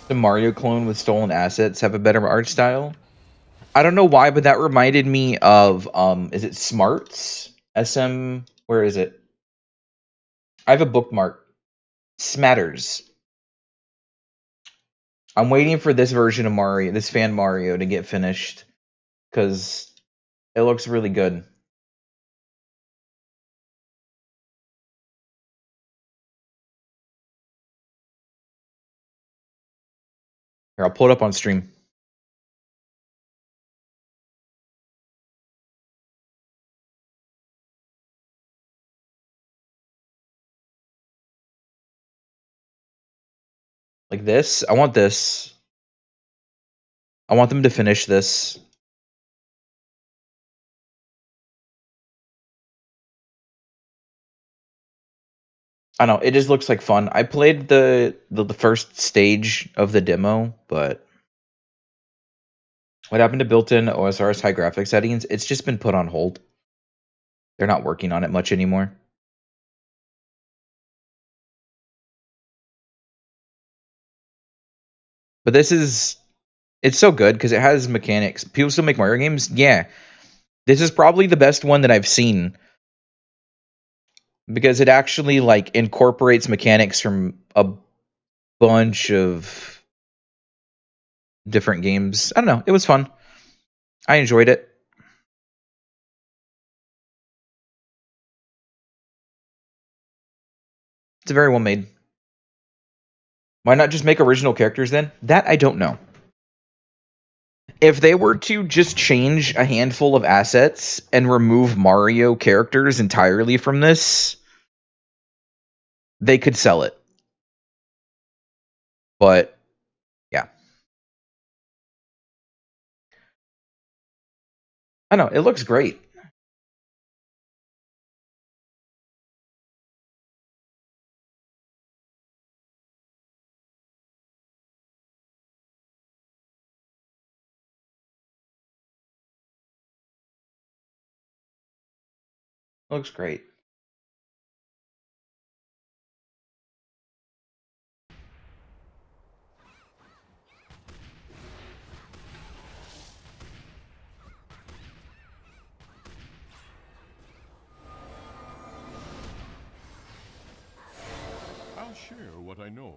The Mario clone with stolen assets have a better art style. I don't know why, but that reminded me of is it Smarts? SM, where is it? I have a bookmark. Smatters. I'm waiting for this version of Mario, this fan Mario, to get finished because it looks really good. Here, I'll pull it up on stream. Like this. I want this. I want them to finish this. I don't know, it just looks like fun. I played the first stage of the demo, but what happened to built-in OSR's high graphics settings? It's just been put on hold. They're not working on it much anymore. But it's so good because it has mechanics. People still make Mario games? Yeah. This is probably the best one that I've seen because it actually like incorporates mechanics from a bunch of different games. I don't know. It was fun. I enjoyed it. It's very well made. Why not just make original characters then? That I don't know. If they were to just change a handful of assets and remove Mario characters entirely from this, they could sell it. But yeah. I know, it looks great. Looks great. I'll share what I know.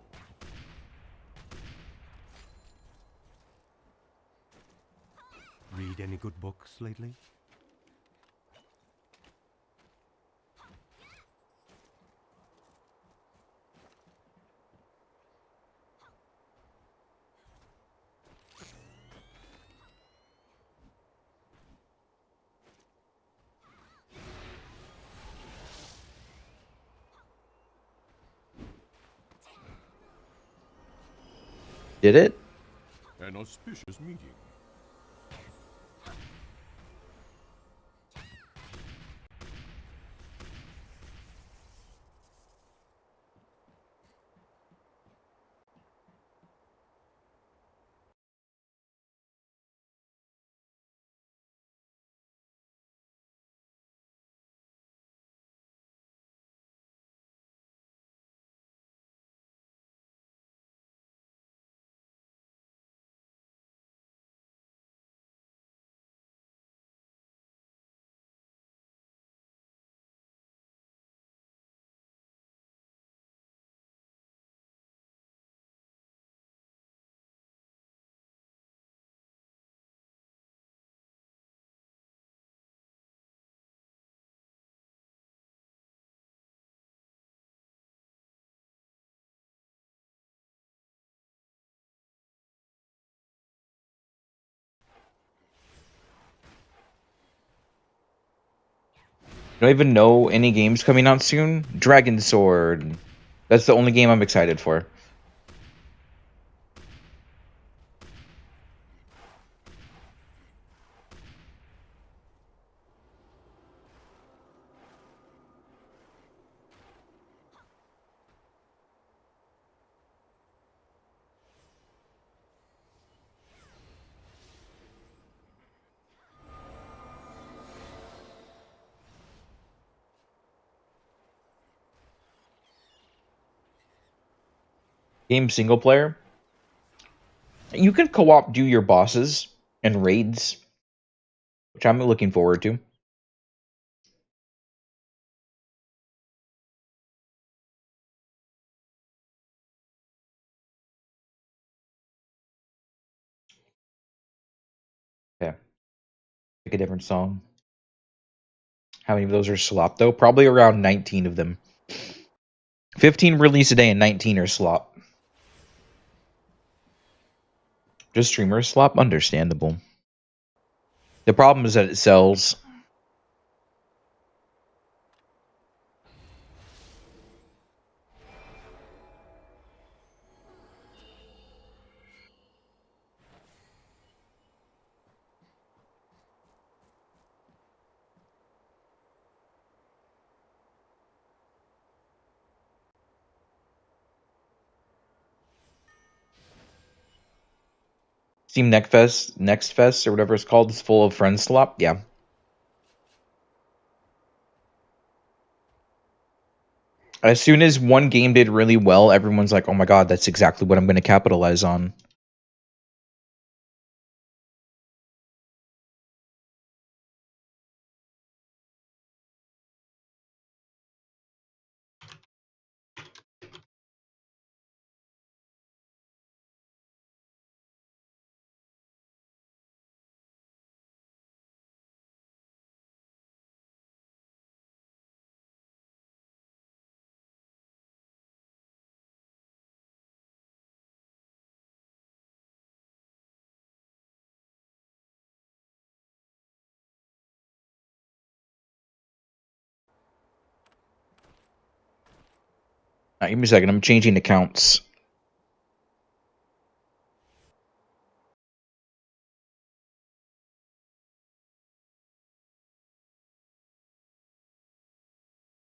Read any good books lately? Did it? An auspicious meeting. Don't even know any games coming out soon. Dragon Sword. That's the only game I'm excited for. Game single player. You can co-op do your bosses and raids, which I'm looking forward to. Yeah. Pick a different song. How many of those are slop though? Probably around 19 of them. 15 release a day and 19 are slop. Just streamer slop? Understandable. The problem is that it sells. Steam Next Fest, or whatever it's called, is full of friends slop. Yeah. As soon as one game did really well, everyone's like, oh my god, that's exactly what I'm going to capitalize on. Give me a second. I'm changing accounts.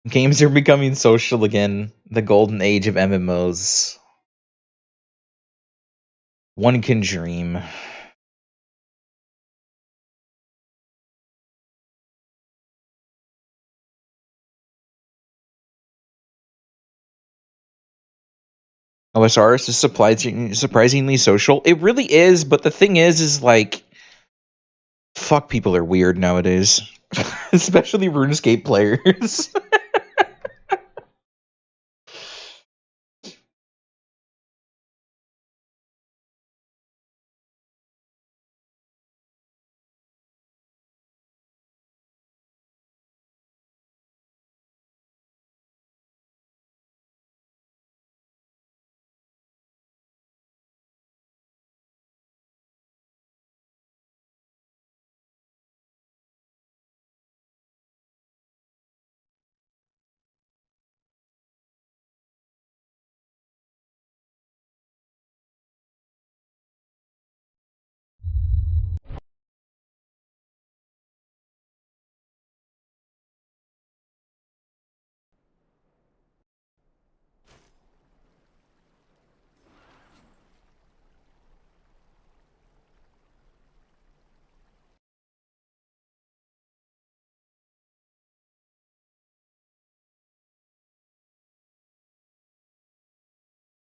Games are becoming social again. The golden age of MMOs. One can dream. OSRS is surprisingly social. It really is, but the thing is like, fuck, people are weird nowadays. Especially RuneScape players.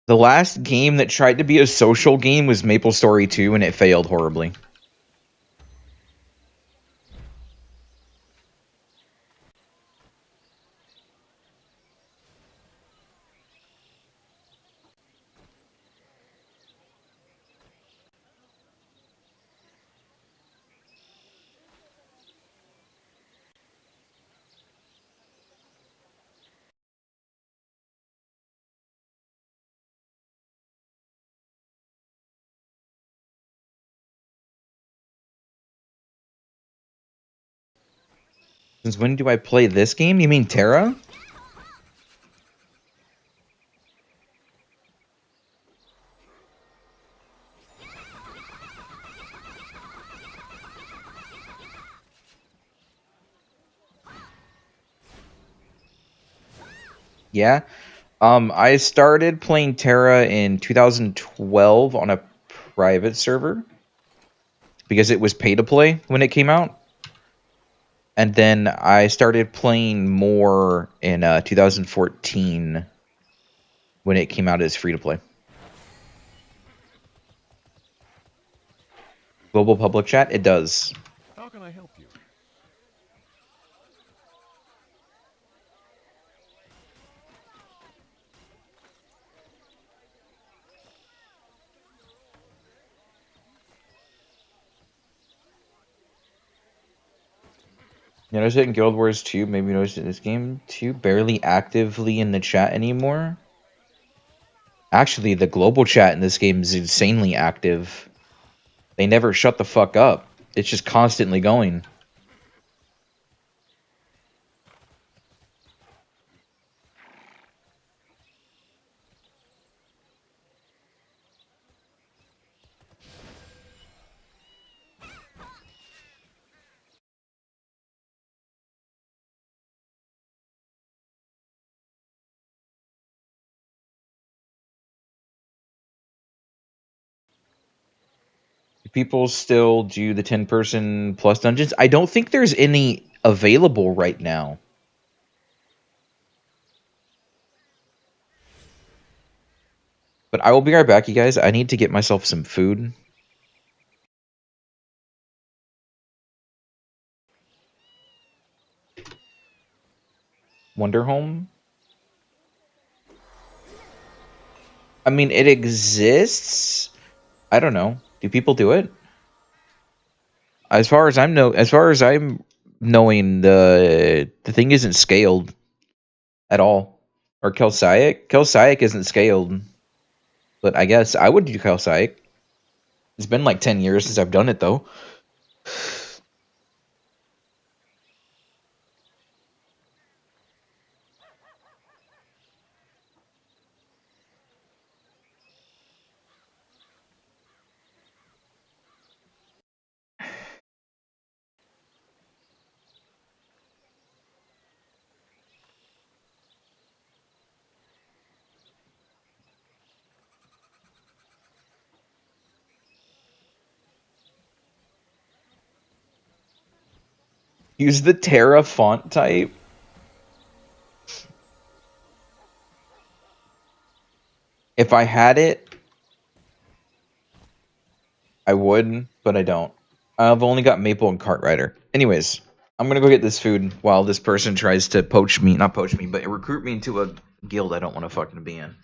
The last game that tried to be a social game was MapleStory 2, and it failed horribly. Since when do I play this game? You mean TERA? Yeah. I started playing TERA in 2012 on a private server because it was pay to play when it came out. And then I started playing more in 2014 when it came out as free to play. Global public chat? It does. How can I help you? You notice it in Guild Wars 2, maybe notice it in this game too. Barely actively in the chat anymore. Actually, the global chat in this game is insanely active. They never shut the fuck up. It's just constantly going. Do people still do the 10-person plus dungeons? I don't think there's any available right now. But I will be right back, you guys. I need to get myself some food. Wonder Home? I mean, it exists. I don't know. Do people do it? As far as I'm knowing, the thing isn't scaled at all. Or Kelsiac? Kelsiac isn't scaled. But I guess I would do Kelsiac. It's been like 10 years since I've done it, though. Use the TERA font type. If I had it, I would, but I don't. I've only got Maple and Cartwriter. Anyways, I'm gonna go get this food while this person tries to poach me, not poach me, but recruit me into a guild I don't want to fucking be in.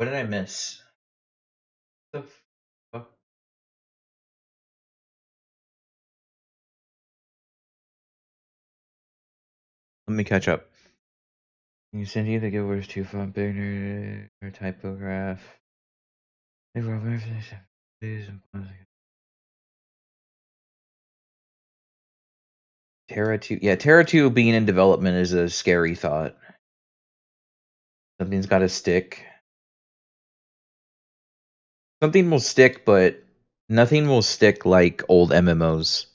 What did I miss? The fuck? Let me catch up. You send either give words to font bigger or typograph. TERA 2. Yeah, TERA 2 being in development is a scary thought. Something's got to stick. Something will stick, but nothing will stick like old MMOs.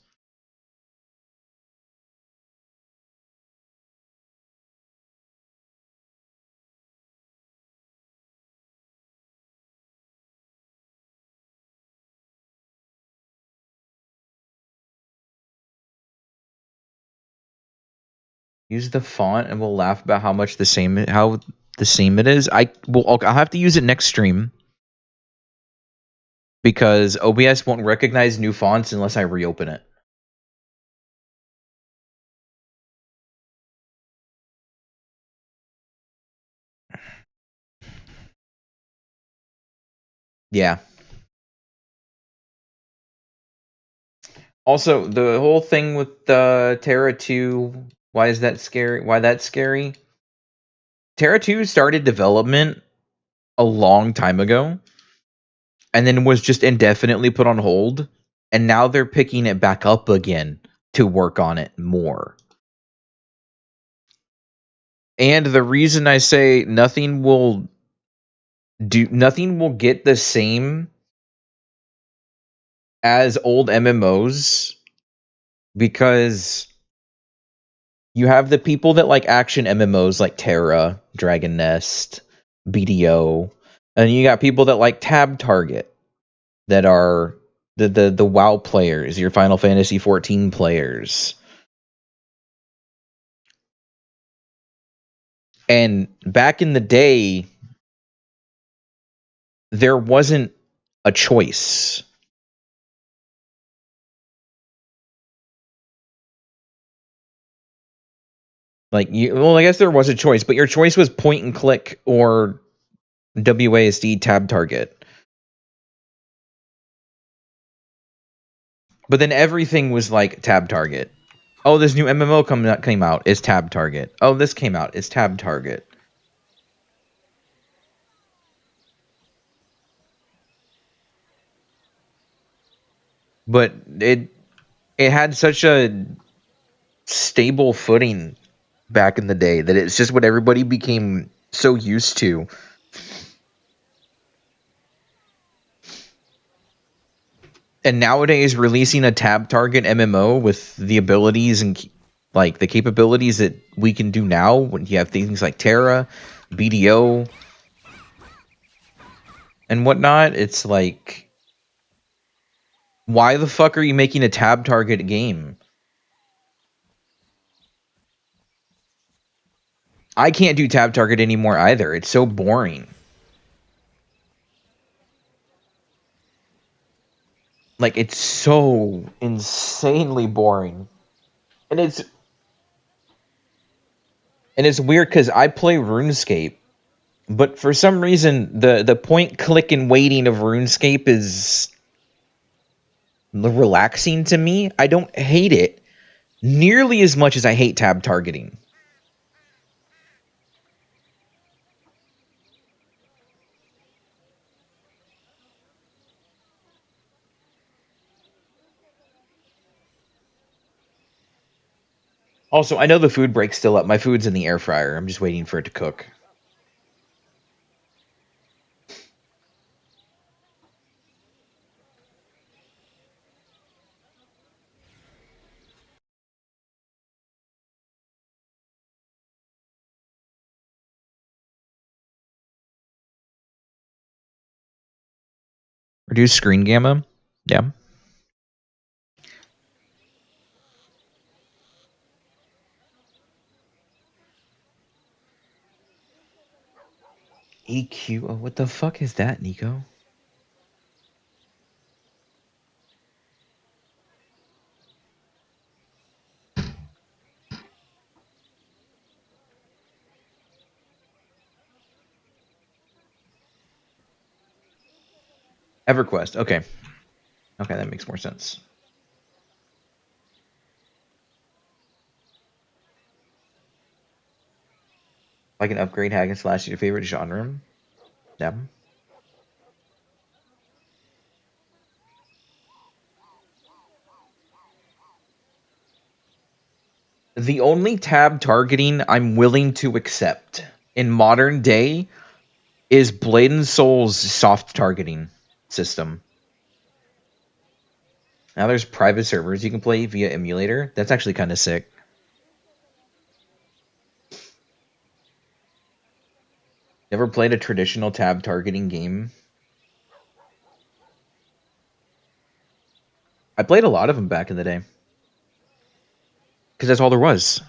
Use the font and we'll laugh about how the same it is. I'll have to use it next stream because OBS won't recognize new fonts unless I reopen it. Yeah. Also, the whole thing with TERA 2, why is that scary? Why that's scary? TERA 2 started development a long time ago and then was just indefinitely put on hold, and now they're picking it back up again to work on it more. And the reason I say nothing will get the same as old MMOs because you have the people that like action MMOs like TERA, Dragon Nest, BDO, and you got people that like Tab Target that are the WoW players, your Final Fantasy 14 players. And back in the day, there wasn't a choice. I guess there was a choice, but your choice was point and click or WASD tab target. But then everything was like tab target. Oh, this new MMO came out. It's tab target. Oh, this came out. It's tab target. But it had such a stable footing back in the day that it's just what everybody became so used to. And nowadays, releasing a tab target MMO with the abilities and like the capabilities that we can do now, when you have things like TERA, BDO, and whatnot, it's like, why the fuck are you making a tab target game? I can't do tab target anymore either. It's so boring. Like, it's so insanely boring. And it's weird because I play RuneScape, but for some reason the point click and waiting of RuneScape is relaxing to me. I don't hate it nearly as much as I hate tab targeting. Also, I know the food break's still up. My food's in the air fryer. I'm just waiting for it to cook. Reduce screen gamma? Yeah. EQ? Oh, what the fuck is that, Nico? EverQuest. Okay. Okay, that makes more sense. Like an upgrade hack and slash your favorite genre. Yeah. The only tab targeting I'm willing to accept in modern day is Blade and Soul's soft targeting system. Now there's private servers you can play via emulator. That's actually kind of sick. Never played a traditional tab targeting game? I played a lot of them back in the day. Because that's all there was.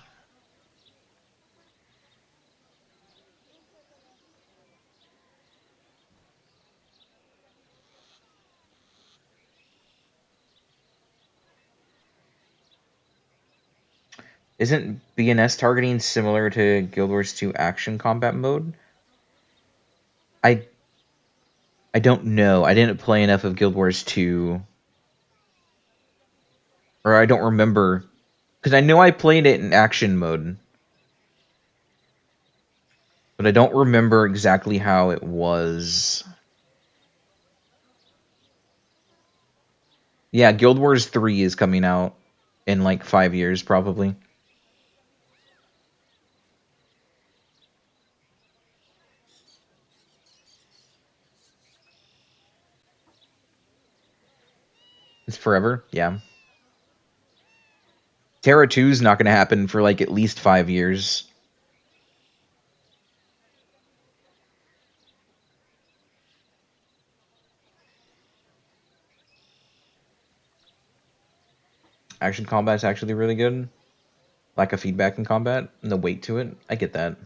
Isn't BNS targeting similar to Guild Wars 2 action combat mode? I don't know. I didn't play enough of Guild Wars 2. Or I don't remember. Because I know I played it in action mode. But I don't remember exactly how it was. Yeah, Guild Wars 3 is coming out in like 5 years, probably. It's forever, yeah. TERA 2 is not going to happen for like at least 5 years. Action combat's actually really good. Lack of feedback in combat and the weight to it. I get that.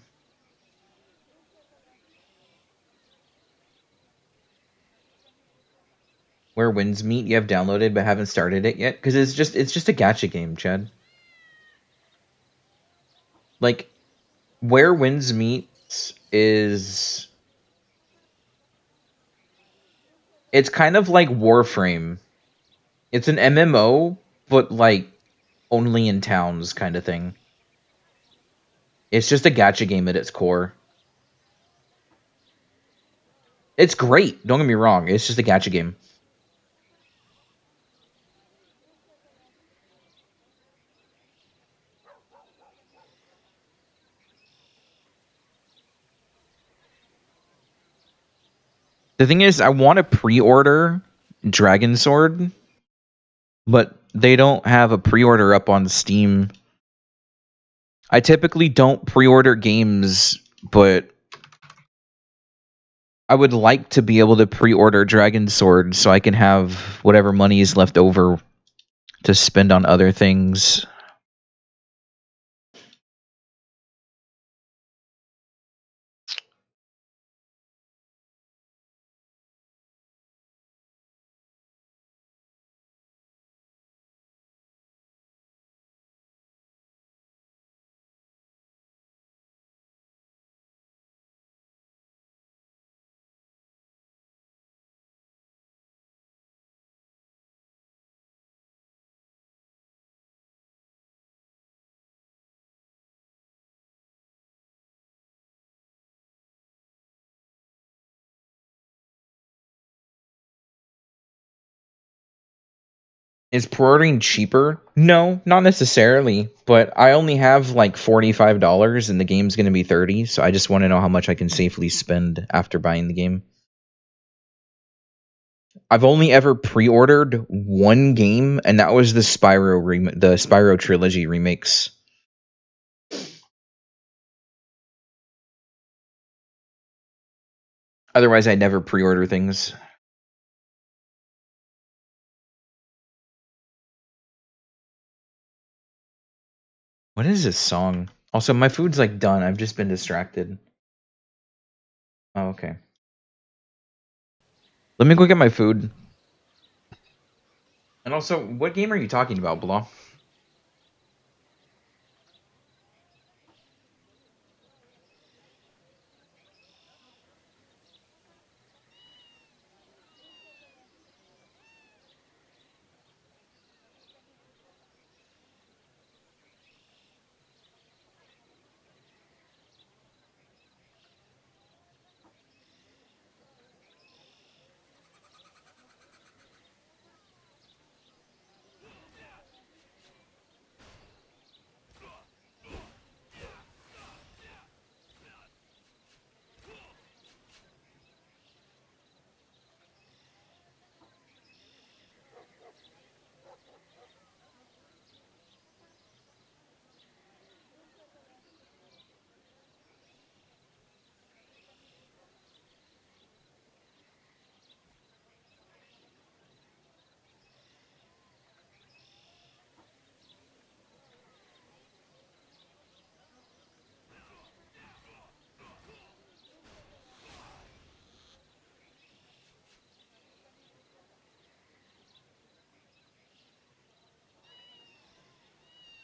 Where Winds Meet you have downloaded but haven't started it yet? Because it's just a gacha game, Chad. Like, Where Winds Meet is... It's kind of like Warframe. It's an MMO, but like only in towns kind of thing. It's just a gacha game at its core. It's great, don't get me wrong. It's just a gacha game. The thing is, I want to pre-order Dragon Sword, but they don't have a pre-order up on Steam. I typically don't pre-order games, but I would like to be able to pre-order Dragon Sword so I can have whatever money is left over to spend on other things. Is pre-ordering cheaper? No, not necessarily. But I only have like $45 and the game's going to be $30, so I just want to know how much I can safely spend after buying the game. I've only ever pre-ordered one game, and that was the Spyro trilogy remakes. Otherwise, I never pre-order things. What is this song? Also, my food's like done. I've just been distracted. Oh, okay. Let me go get my food. And also, what game are you talking about, Blah?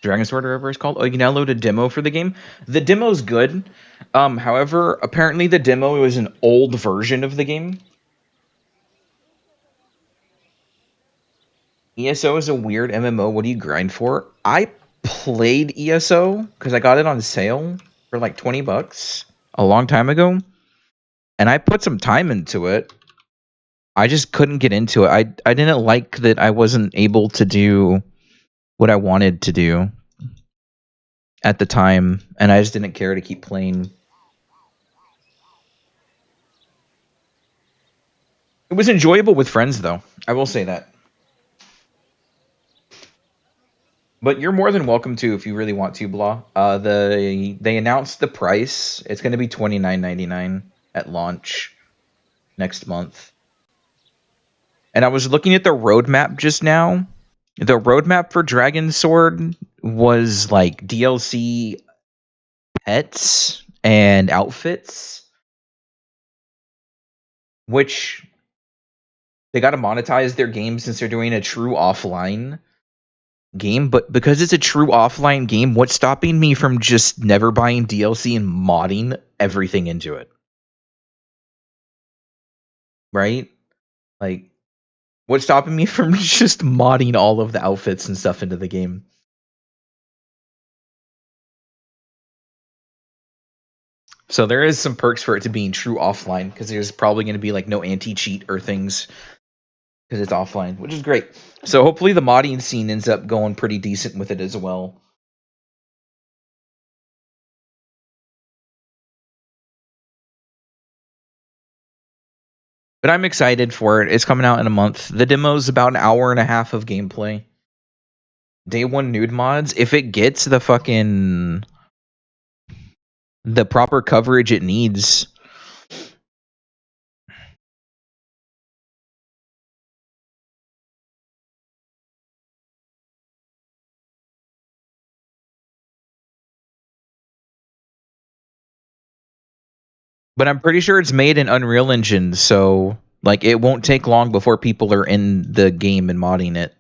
Dragon Sword or whatever it's called. Oh, you can download a demo for the game. The demo's good. However, apparently the demo was an old version of the game. ESO is a weird MMO. What do you grind for? I played ESO because I got it on sale for like $20 a long time ago, and I put some time into it. I just couldn't get into it. I didn't like that I wasn't able to do what I wanted to do at the time, and I just didn't care to keep playing. It was enjoyable with friends, though. I will say that. But you're more than welcome to if you really want to, Blah. They announced the price. It's going to be $29.99 at launch next month. And I was looking at the roadmap just now. The roadmap for Dragon Sword was like DLC pets and outfits, which they got to monetize their game since they're doing a true offline game. But because it's a true offline game, what's stopping me from just never buying DLC and modding everything into it? Right? Like, what's stopping me from just modding all of the outfits and stuff into the game? So there is some perks for it to being true offline, because there's probably going to be like no anti-cheat or things because it's offline, which is great. So hopefully the modding scene ends up going pretty decent with it as well. But I'm excited for it. It's coming out in a month. The demo's about an hour and a half of gameplay. Day one nude mods, if it gets the proper coverage it needs. But I'm pretty sure it's made in Unreal Engine, so like it won't take long before people are in the game and modding it.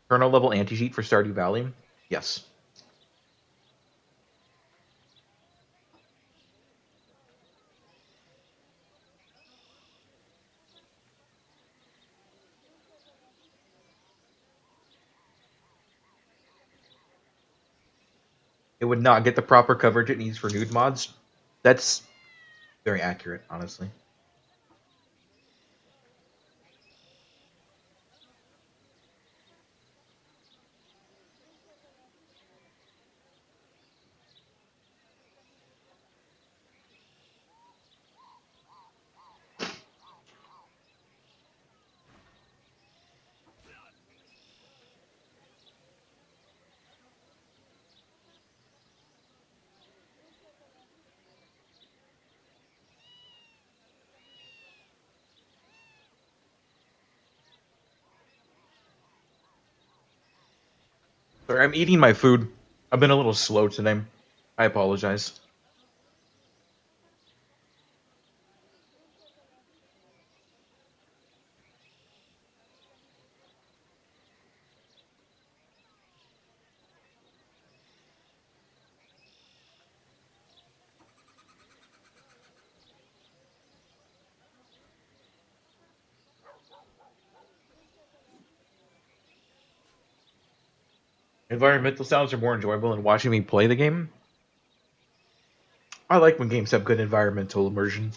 Kernel level anti-cheat for Stardew Valley? Yes. It would not get the proper coverage it needs for nude mods. That's very accurate, honestly. Sorry, I'm eating my food. I've been a little slow today. I apologize. Environmental sounds are more enjoyable than watching me play the game. I like when games have good environmental immersion.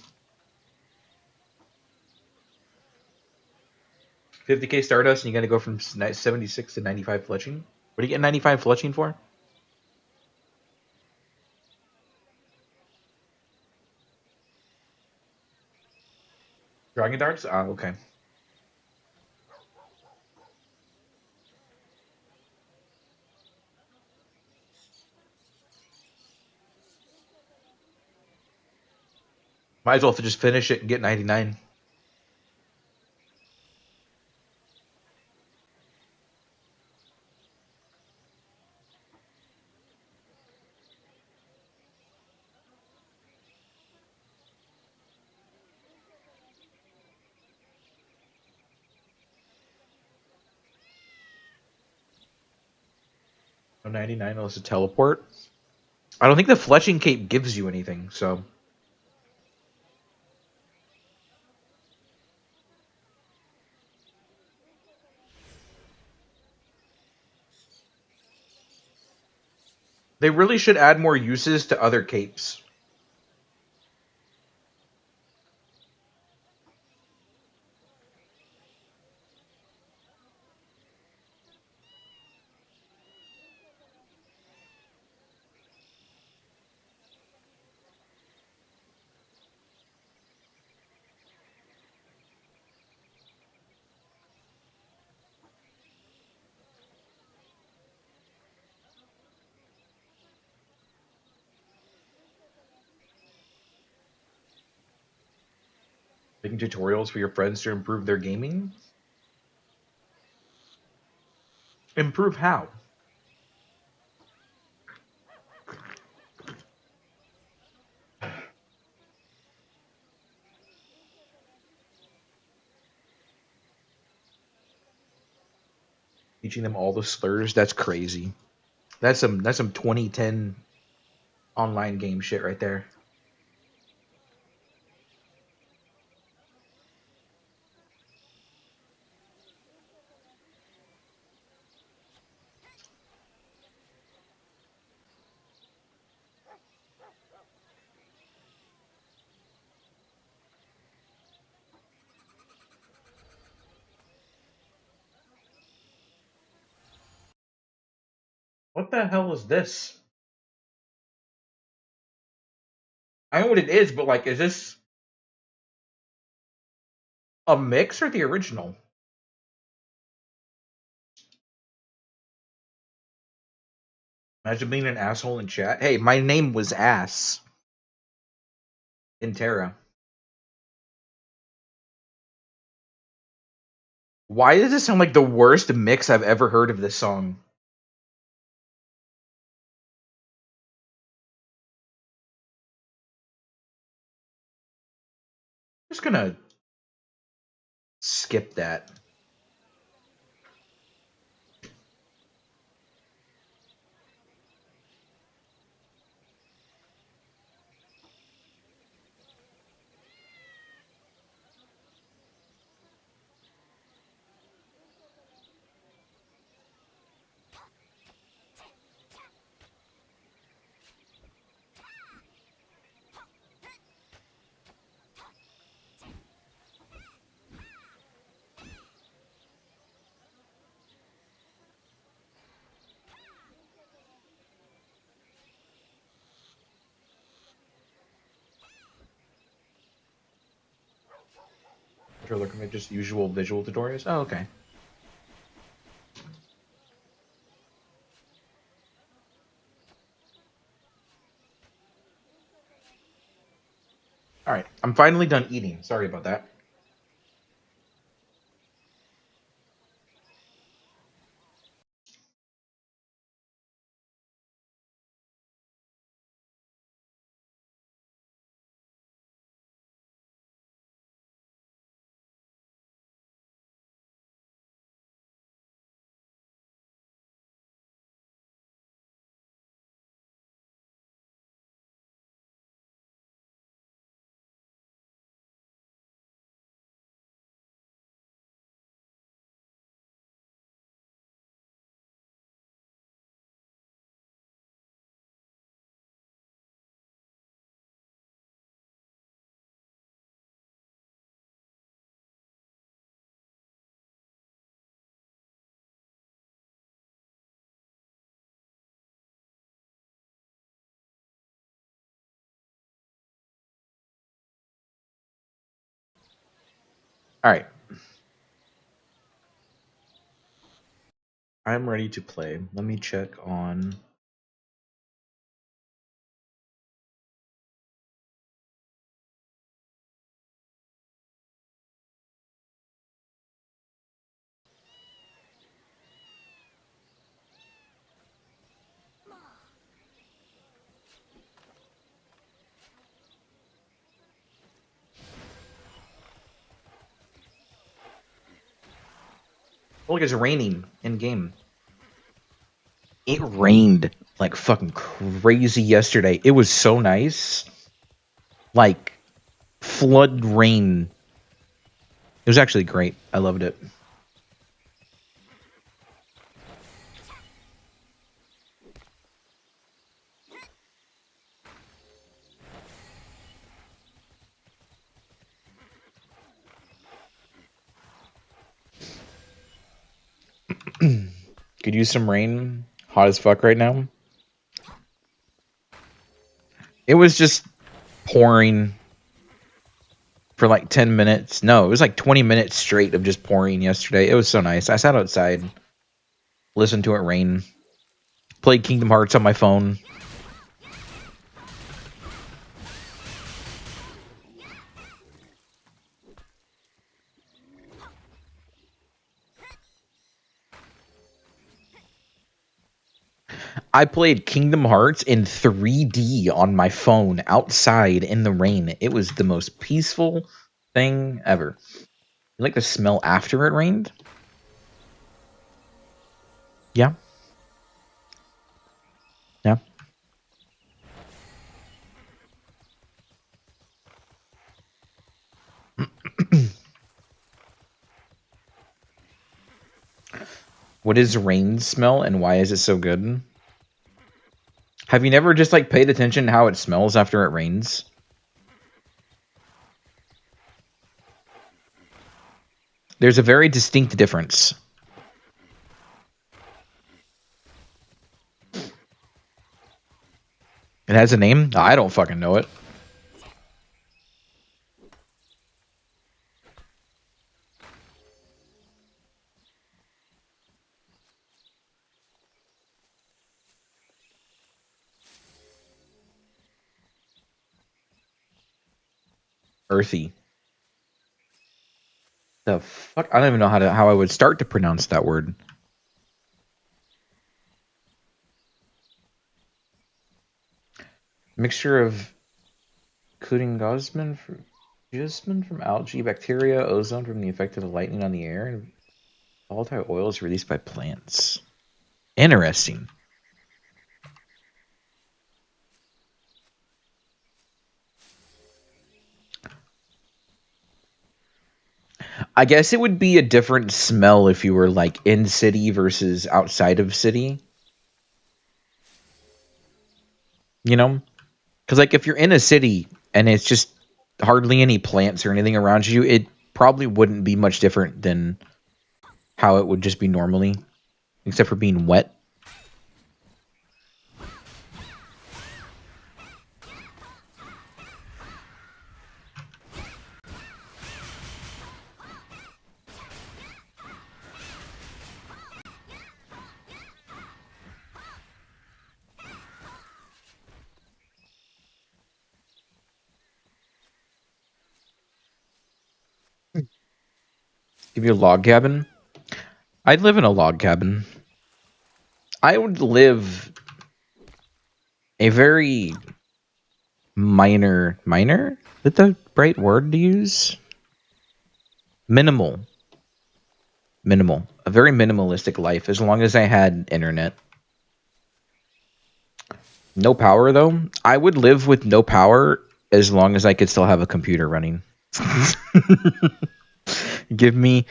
50k Stardust, and you gotta go from 76 to 95 fletching. What do you get 95 fletching for? Dragon darts? Ah, okay. Might as well just finish it and get 99. $99 unless a teleport. I don't think the fletching cape gives you anything, so. They really should add more uses to other capes. Making tutorials for your friends to improve their gaming? Improve how? Teaching them all the slurs? That's crazy. That's some 2010 online game shit right there. What the hell is this? I know what it is, but like, is this a mix or the original? Imagine being an asshole in chat. Hey, my name was Ass in TERA. Why does it sound like the worst mix I've ever heard of this song? I'm just gonna skip that. You're looking at just usual visual tutorials? Oh, okay. Alright, I'm finally done eating. Sorry about that. Alright. I'm ready to play. Let me check on. Oh, look, it's raining in game. It rained like fucking crazy yesterday. It was so nice. Like flood rain. It was actually great. I loved it. Could use some rain. Hot as fuck right now. It was just pouring for like 10 minutes. No, it was like 20 minutes straight of just pouring yesterday. It was so nice. I sat outside, listened to it rain, played Kingdom Hearts on my phone. I played Kingdom Hearts in 3D on my phone outside in the rain. It was the most peaceful thing ever. You like the smell after it rained? Yeah. Yeah. What is rain smell and why is it so good? Have you never just like paid attention to how it smells after it rains? There's a very distinct difference. It has a name? I don't fucking know it. Earthy. The fuck? I don't even know how I would start to pronounce that word. Mixture of including gosmin from algae, bacteria, ozone from the effect of the lightning on the air, and volatile oils released by plants. Interesting. I guess it would be a different smell if you were like in city versus outside of city. You know? Because like if you're in a city and it's just hardly any plants or anything around you, it probably wouldn't be much different than how it would just be normally, except for being wet. Give you a log cabin? I'd live in a log cabin. I would live a very minor. Is that the right word to use? Minimal. A very minimalistic life, as long as I had internet. No power, though? I would live with no power as long as I could still have a computer running. Give me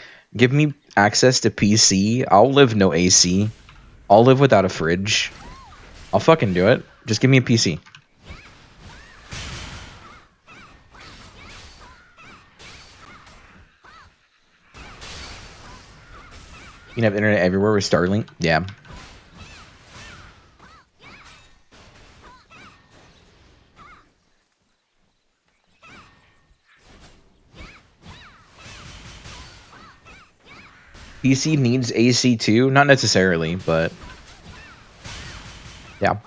access to PC. I'll live no AC. I'll live without a fridge. I'll fucking do it. Just give me a PC. You can have internet everywhere with Starlink. Yeah. PC needs AC too? Not necessarily, but yeah.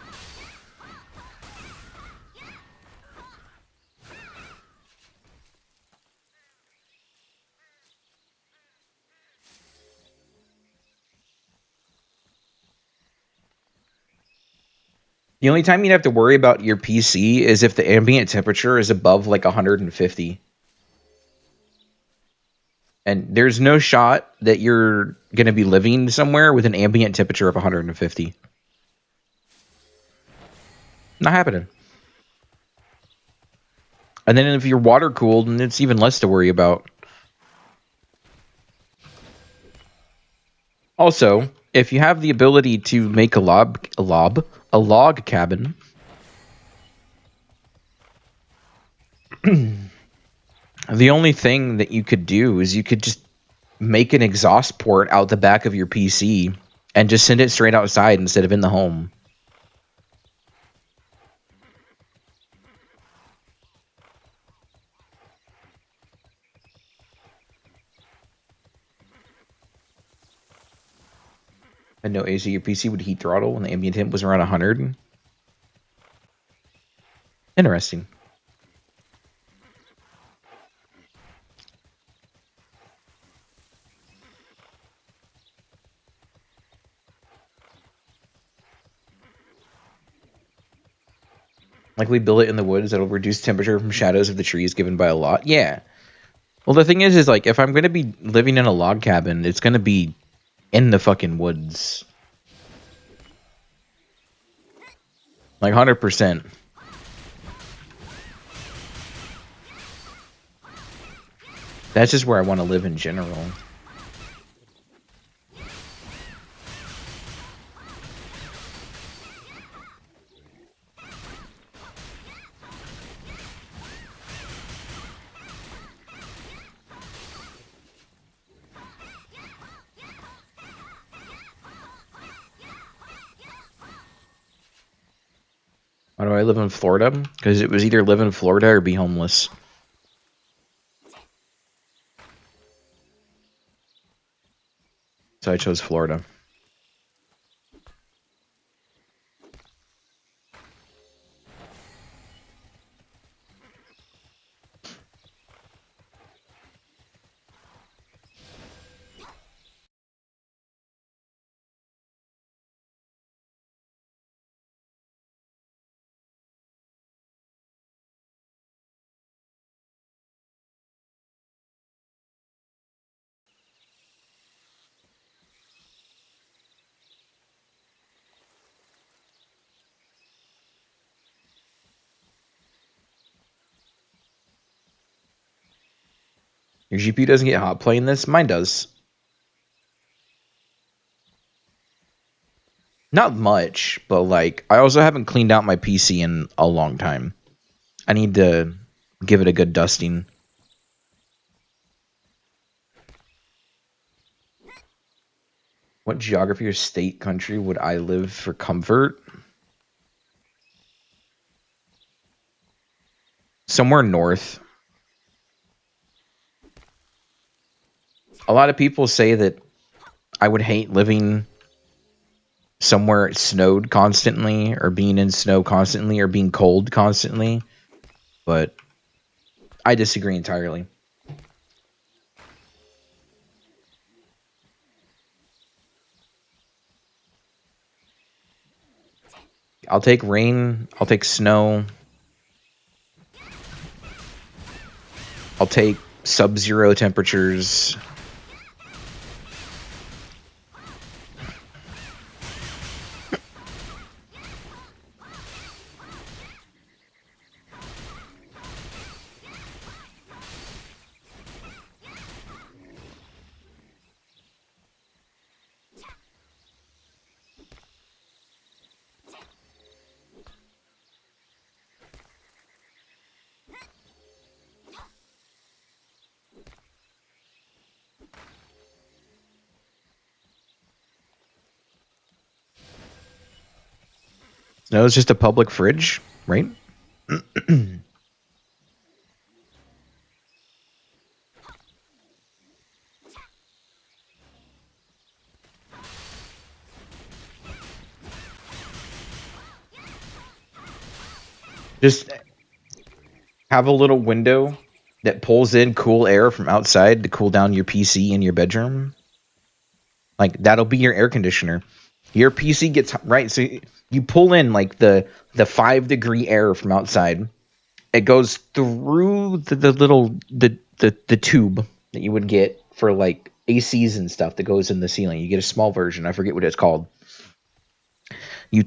The only time you'd have to worry about your PC is if the ambient temperature is above like 150. And there's no shot that you're going to be living somewhere with an ambient temperature of 150. Not happening. And then if you're water cooled, then it's even less to worry about. Also, if you have the ability to make a log cabin, the only thing that you could do is you could just make an exhaust port out the back of your PC and just send it straight outside instead of in the home. And no AC, your PC would heat throttle when the ambient temp was around 100. Interesting. Like we build it in the woods, that'll reduce temperature from shadows of the trees given by a lot. Yeah. Well, the thing is like, if I'm going to be living in a log cabin, it's going to be in the fucking woods. Like 100%. That's just where I want to live in general. Why do I live in Florida? Because it was either live in Florida or be homeless. So I chose Florida. Your GPU doesn't get hot playing this? Mine does. Not much, but like, I also haven't cleaned out my PC in a long time. I need to give it a good dusting. What geography or state, country would I live for comfort? Somewhere north. A lot of people say that I would hate living somewhere it snowed constantly, or being in snow constantly, or being cold constantly. But I disagree entirely. I'll take rain. I'll take snow. I'll take sub-zero temperatures. No, it's just a public fridge, right? Just have a little window that pulls in cool air from outside to cool down your PC in your bedroom. Like, that'll be your air conditioner. Your PC gets right, so you pull in like the 5-degree air from outside. It goes through the little the tube that you would get for like ACs and stuff that goes in the ceiling. You get a small version. I forget what it's called. You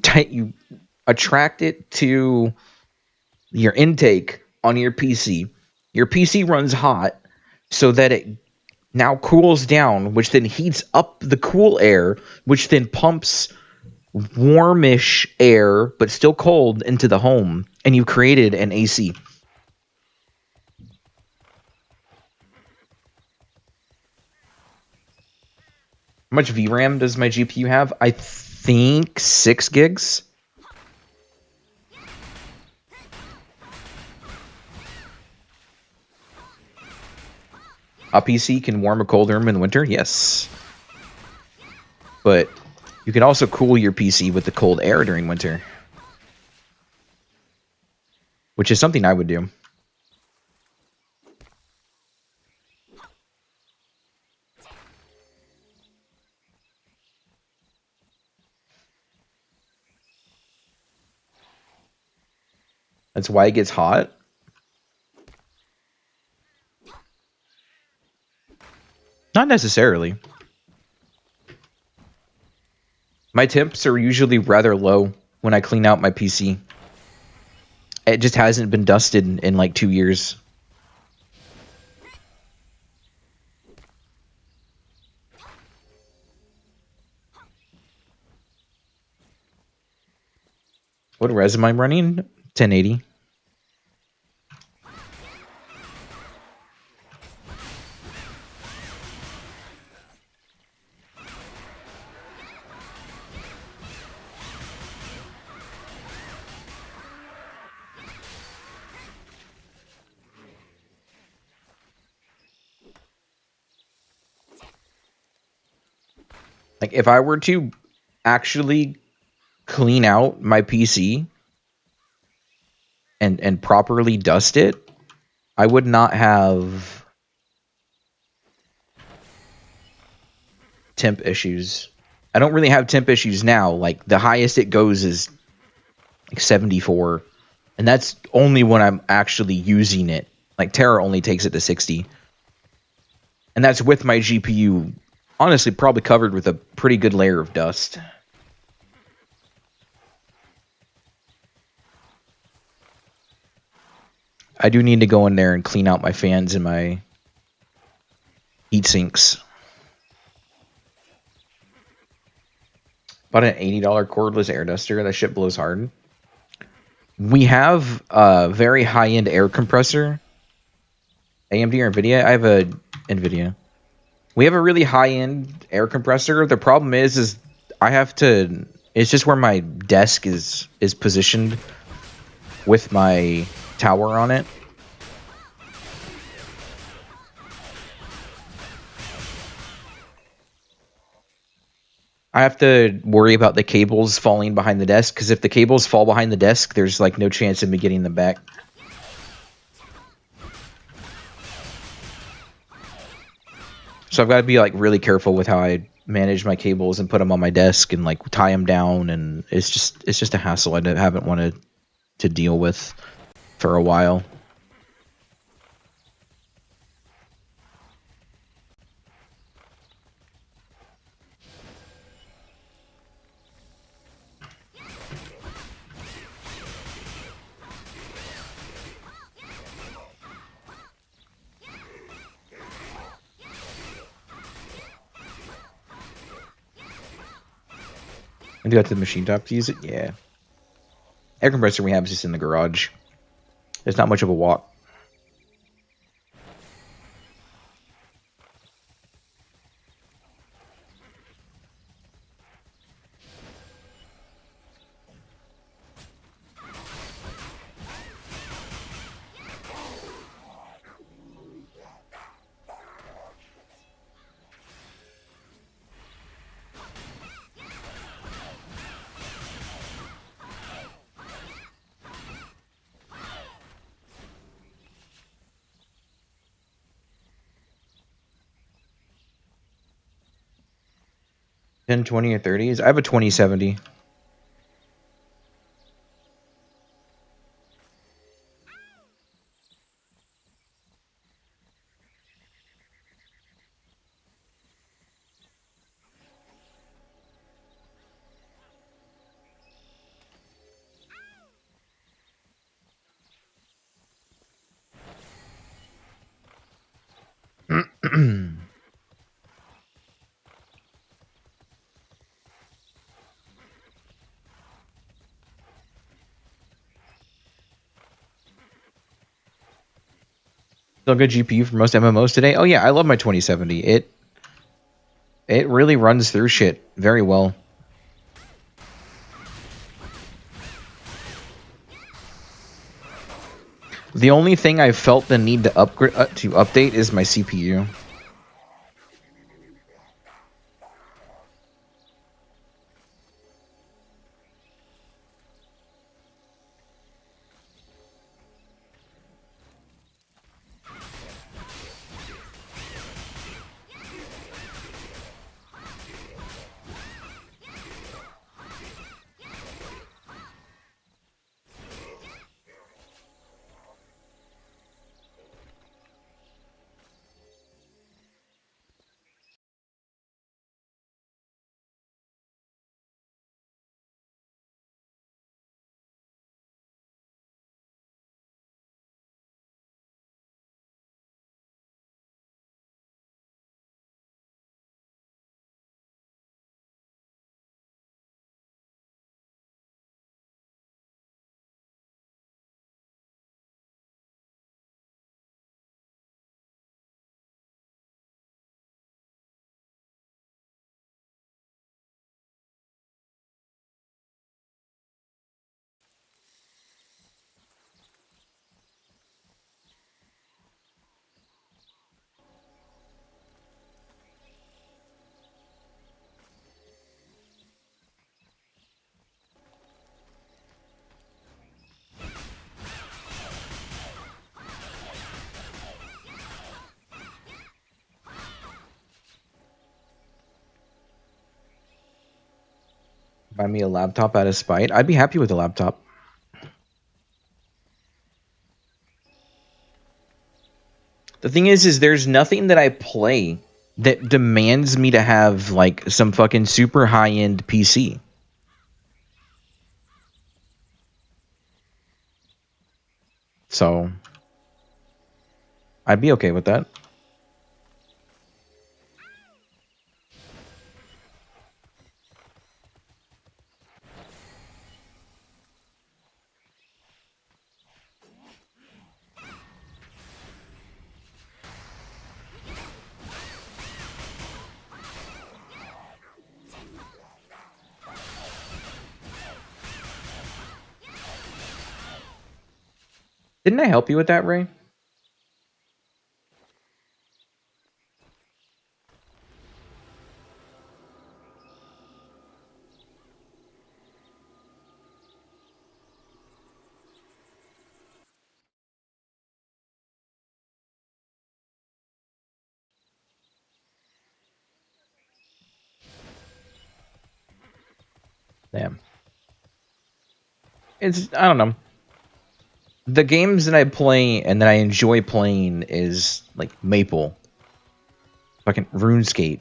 attract it to your intake on your PC. Your PC runs hot so that it now cools down, which then heats up the cool air, which then pumps warmish air, but still cold, into the home, and you've created an AC. How much VRAM does my GPU have? I think 6 gigs. A PC can warm a cold room in winter? Yes. But you can also cool your PC with the cold air during winter, which is something I would do. That's why it gets hot. Not necessarily. My temps are usually rather low when I clean out my PC. It just hasn't been dusted in like 2 years. What res am I running? 1080. Like, if I were to actually clean out my PC and properly dust it, I would not have temp issues. I don't really have temp issues now. Like, the highest it goes is like 74, and that's only when I'm actually using it. Like, TERA only takes it to 60, and that's with my GPU honestly probably covered with a pretty good layer of dust. I do need to go in there and clean out my fans and my heat sinks. Bought an $80 cordless air duster. That shit blows hard. We have a very high-end air compressor. AMD or NVIDIA? I have a NVIDIA. We have a really high-end air compressor. The problem is I have to... It's just where my desk is positioned with my tower on it. I have to worry about the cables falling behind the desk, because if the cables fall behind the desk, there's like no chance of me getting them back. So I've got to be like really careful with how I manage my cables and put them on my desk and like tie them down, and it's just a hassle I haven't wanted to deal with for a while. And do that to the machine top to use it? Yeah. Air compressor we have is just in the garage. It's not much of a walk. Ten, 20, or 30s? I have a 2070. Still good GPU for most MMOs today. Oh yeah, I love my 2070. It really runs through shit very well. The only thing I felt the need to upgrade to update is my CPU. Buy me a laptop out of spite. I'd be happy with a laptop. The thing is there's nothing that I play that demands me to have like some fucking super high-end PC. So I'd be okay with that. Didn't I help you with that, Ray? Damn. I don't know. The games that I play and that I enjoy playing is like Maple, fucking RuneScape,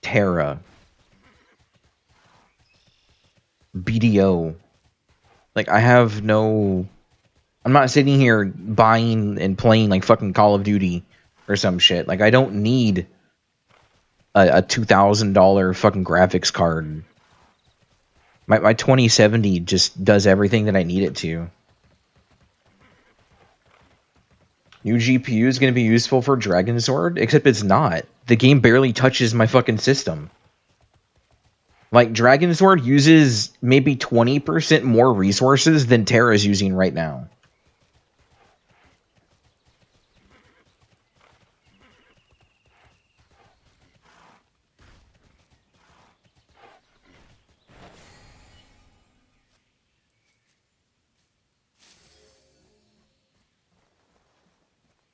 TERA, BDO. Like I have no. I'm not sitting here buying and playing like fucking Call of Duty or some shit. Like I don't need a $2,000 fucking graphics card. My 2070 just does everything that I need it to. New GPU is going to be useful for Dragon Sword, except it's not. The game barely touches my fucking system. Like, Dragon Sword uses maybe 20% more resources than TERA is using right now.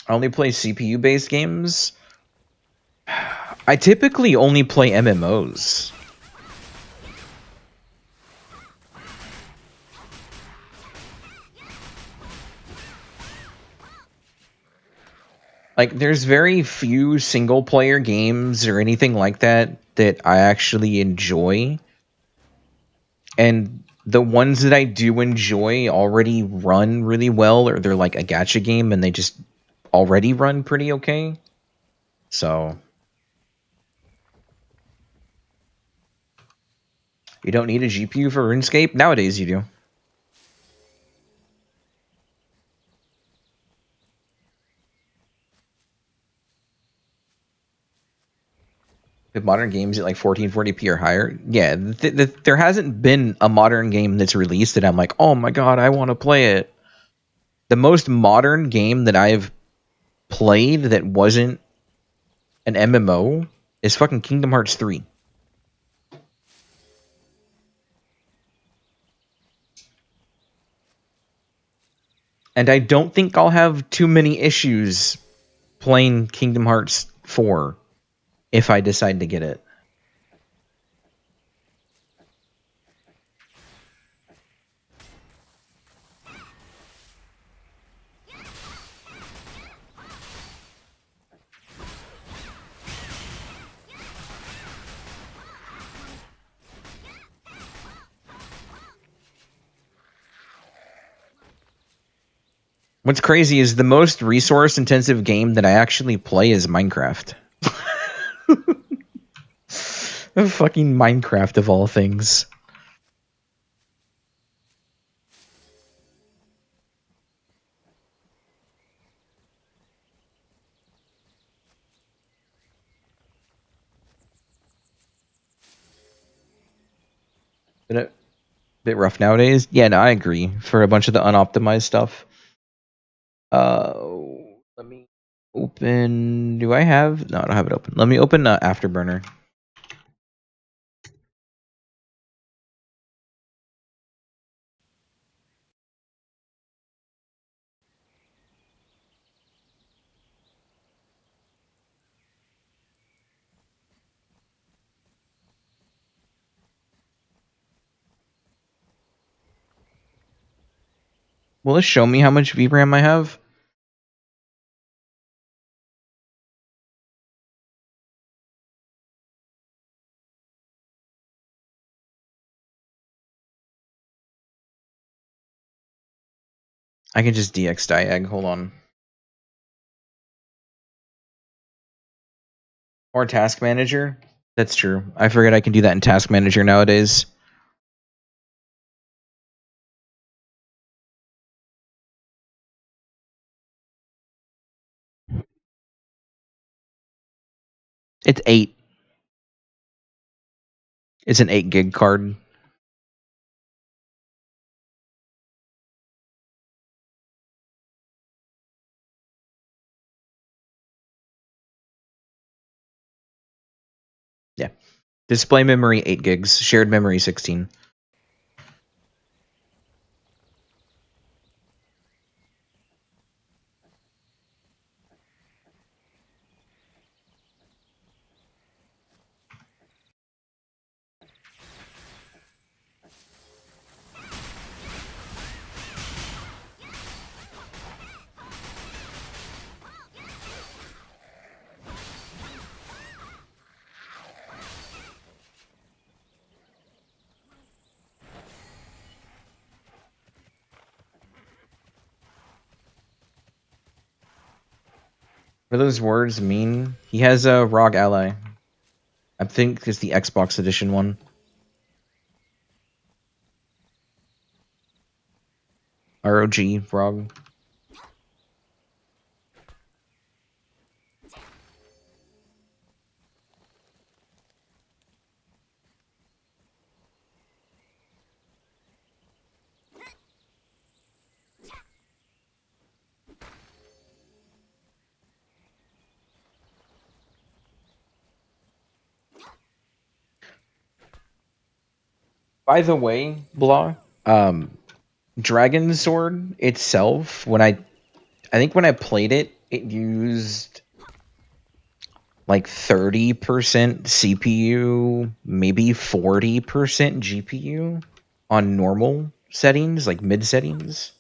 I only play CPU-based games. I typically only play MMOs. Like, there's very few single-player games or anything like that that I actually enjoy. And the ones that I do enjoy already run really well, or they're like a gacha game and they just already run pretty okay. So you don't need a GPU for RuneScape? Nowadays you do. With modern games at like 1440p or higher, yeah, there hasn't been a modern game that's released that I'm like, oh my god, I want to play it. The most modern game that I've played that wasn't an MMO is fucking Kingdom Hearts 3. And I don't think I'll have too many issues playing Kingdom Hearts 4 if I decide to get it. What's crazy is the most resource intensive game that I actually play is Minecraft. Fucking Minecraft of all things. Been a bit rough nowadays. Yeah, no, I agree. For a bunch of the unoptimized stuff. Let me open. Do I have? No, I don't have it open. Let me open Afterburner. Will it show me how much VRAM I have? I can just DX diag. Hold on. Or Task Manager. That's true. I forget I can do that in Task Manager nowadays. It's 8. It's an 8 gig card. Yeah. Display memory 8 gigs. Shared memory 16. What do those words mean? He has a ROG Ally. I think it's the Xbox edition one. ROG, ROG. By the way, Blah, Dragon Sword itself, I think when I played it, it used like 30% CPU, maybe 40% GPU on normal settings, like mid settings.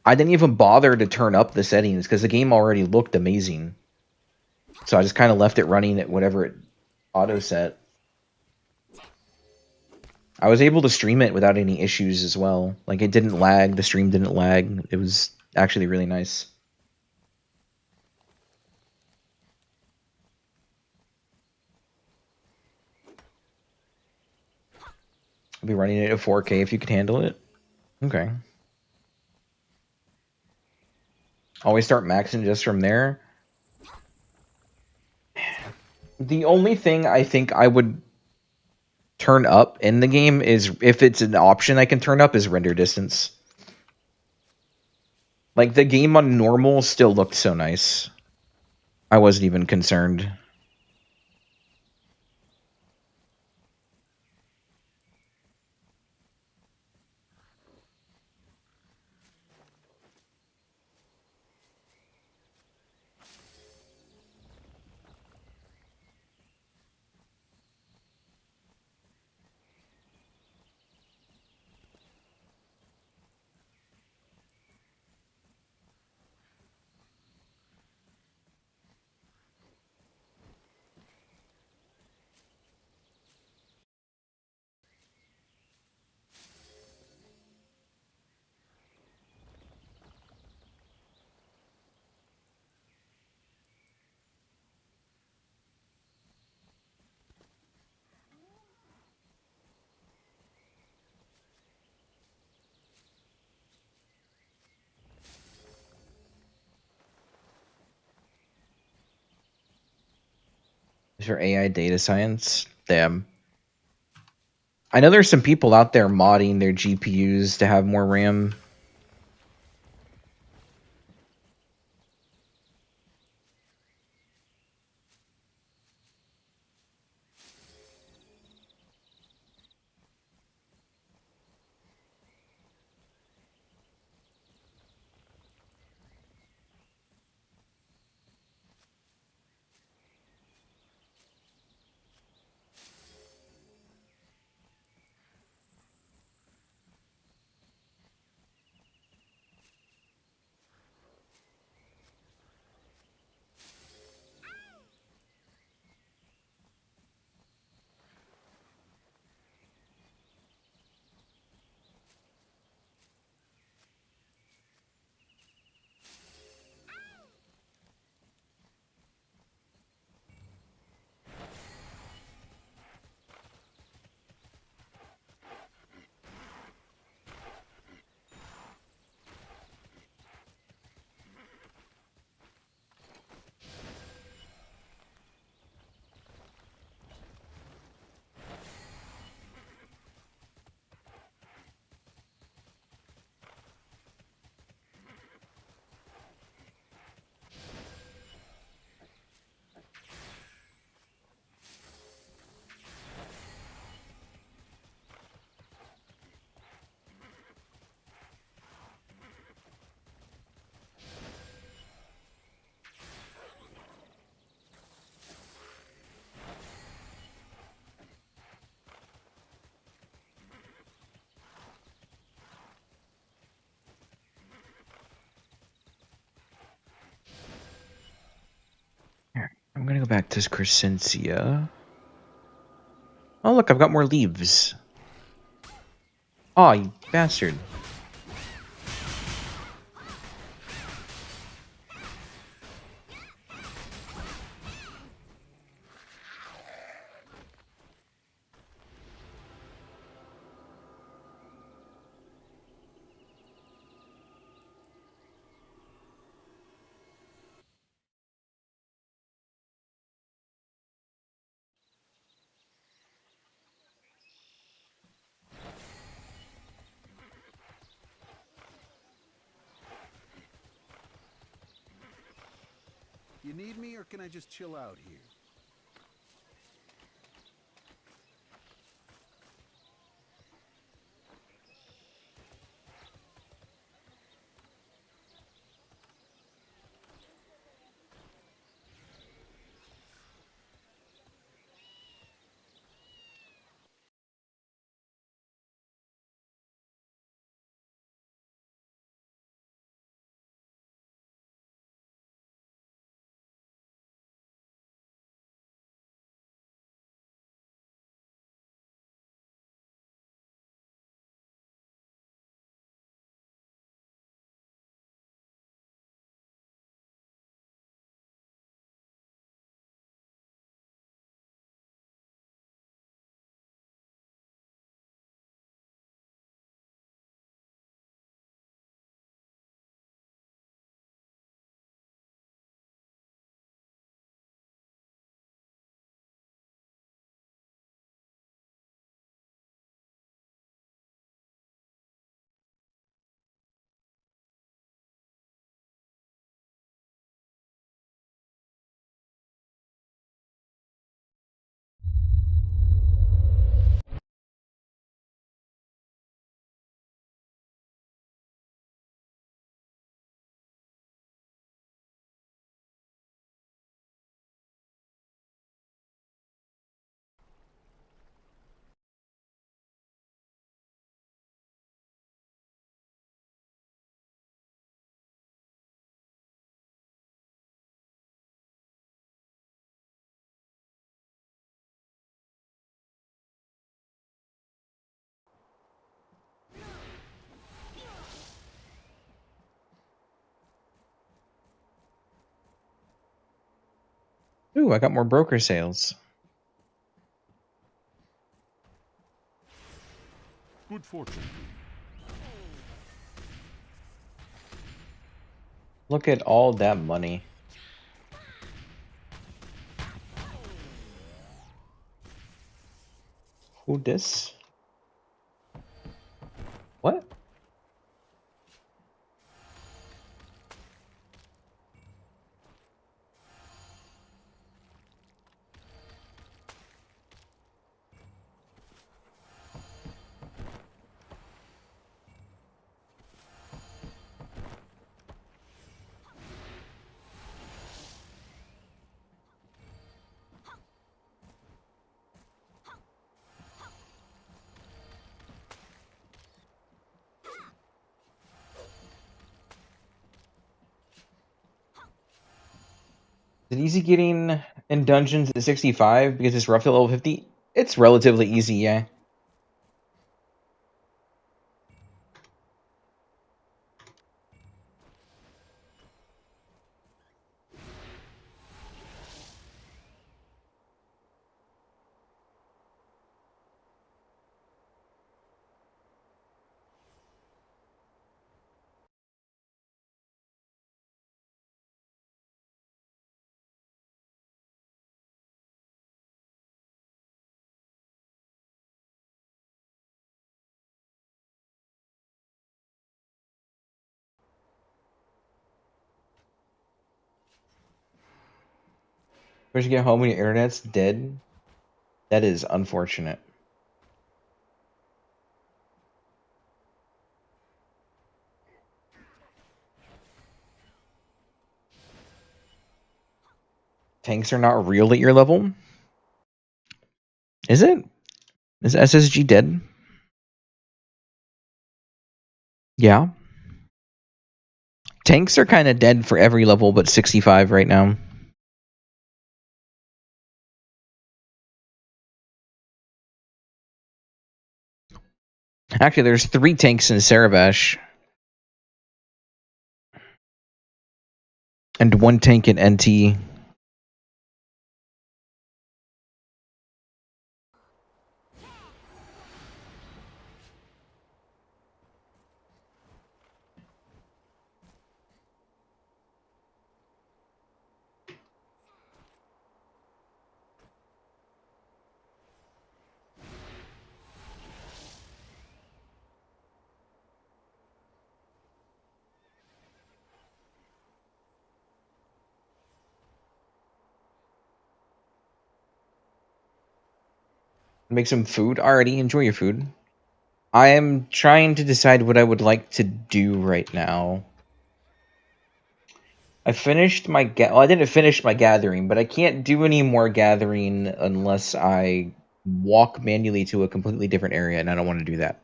I didn't even bother to turn up the settings because the game already looked amazing. So I just kind of left it running at whatever it auto set. I was able to stream it without any issues as well. Like, it didn't lag, the stream didn't lag. It was actually really nice. I'll be running it at 4K if you can handle it. Okay. Always start maxing just from there. The only thing I think I would turn up in the game is, if it's an option I can turn up, is render distance. Like, the game on normal still looked so nice. I wasn't even concerned. Is there AI data science? Damn. I know there's some people out there modding their GPUs to have more RAM. Here, I'm gonna go back to Crescencia. Oh, look, I've got more leaves. Aw, you bastard. You need me, or can I just chill out here? Ooh, I got more broker sales. Good fortune. Look at all that money. Who this? What? Is it easy getting in dungeons at 65 because it's roughly level 50? It's relatively easy, yeah. First you get home when your internet's dead. That is unfortunate. Tanks are not real at your level? Is it? Is SSG dead? Yeah. Tanks are kind of dead for every level but 65 right now. Actually, there's 3 tanks in Saravash. And 1 tank in NT. Make some food. Alrighty, enjoy your food. I am trying to decide what I would like to do right now. I finished my well, I didn't finish my gathering, but I can't do any more gathering unless I walk manually to a completely different area, and I don't want to do that.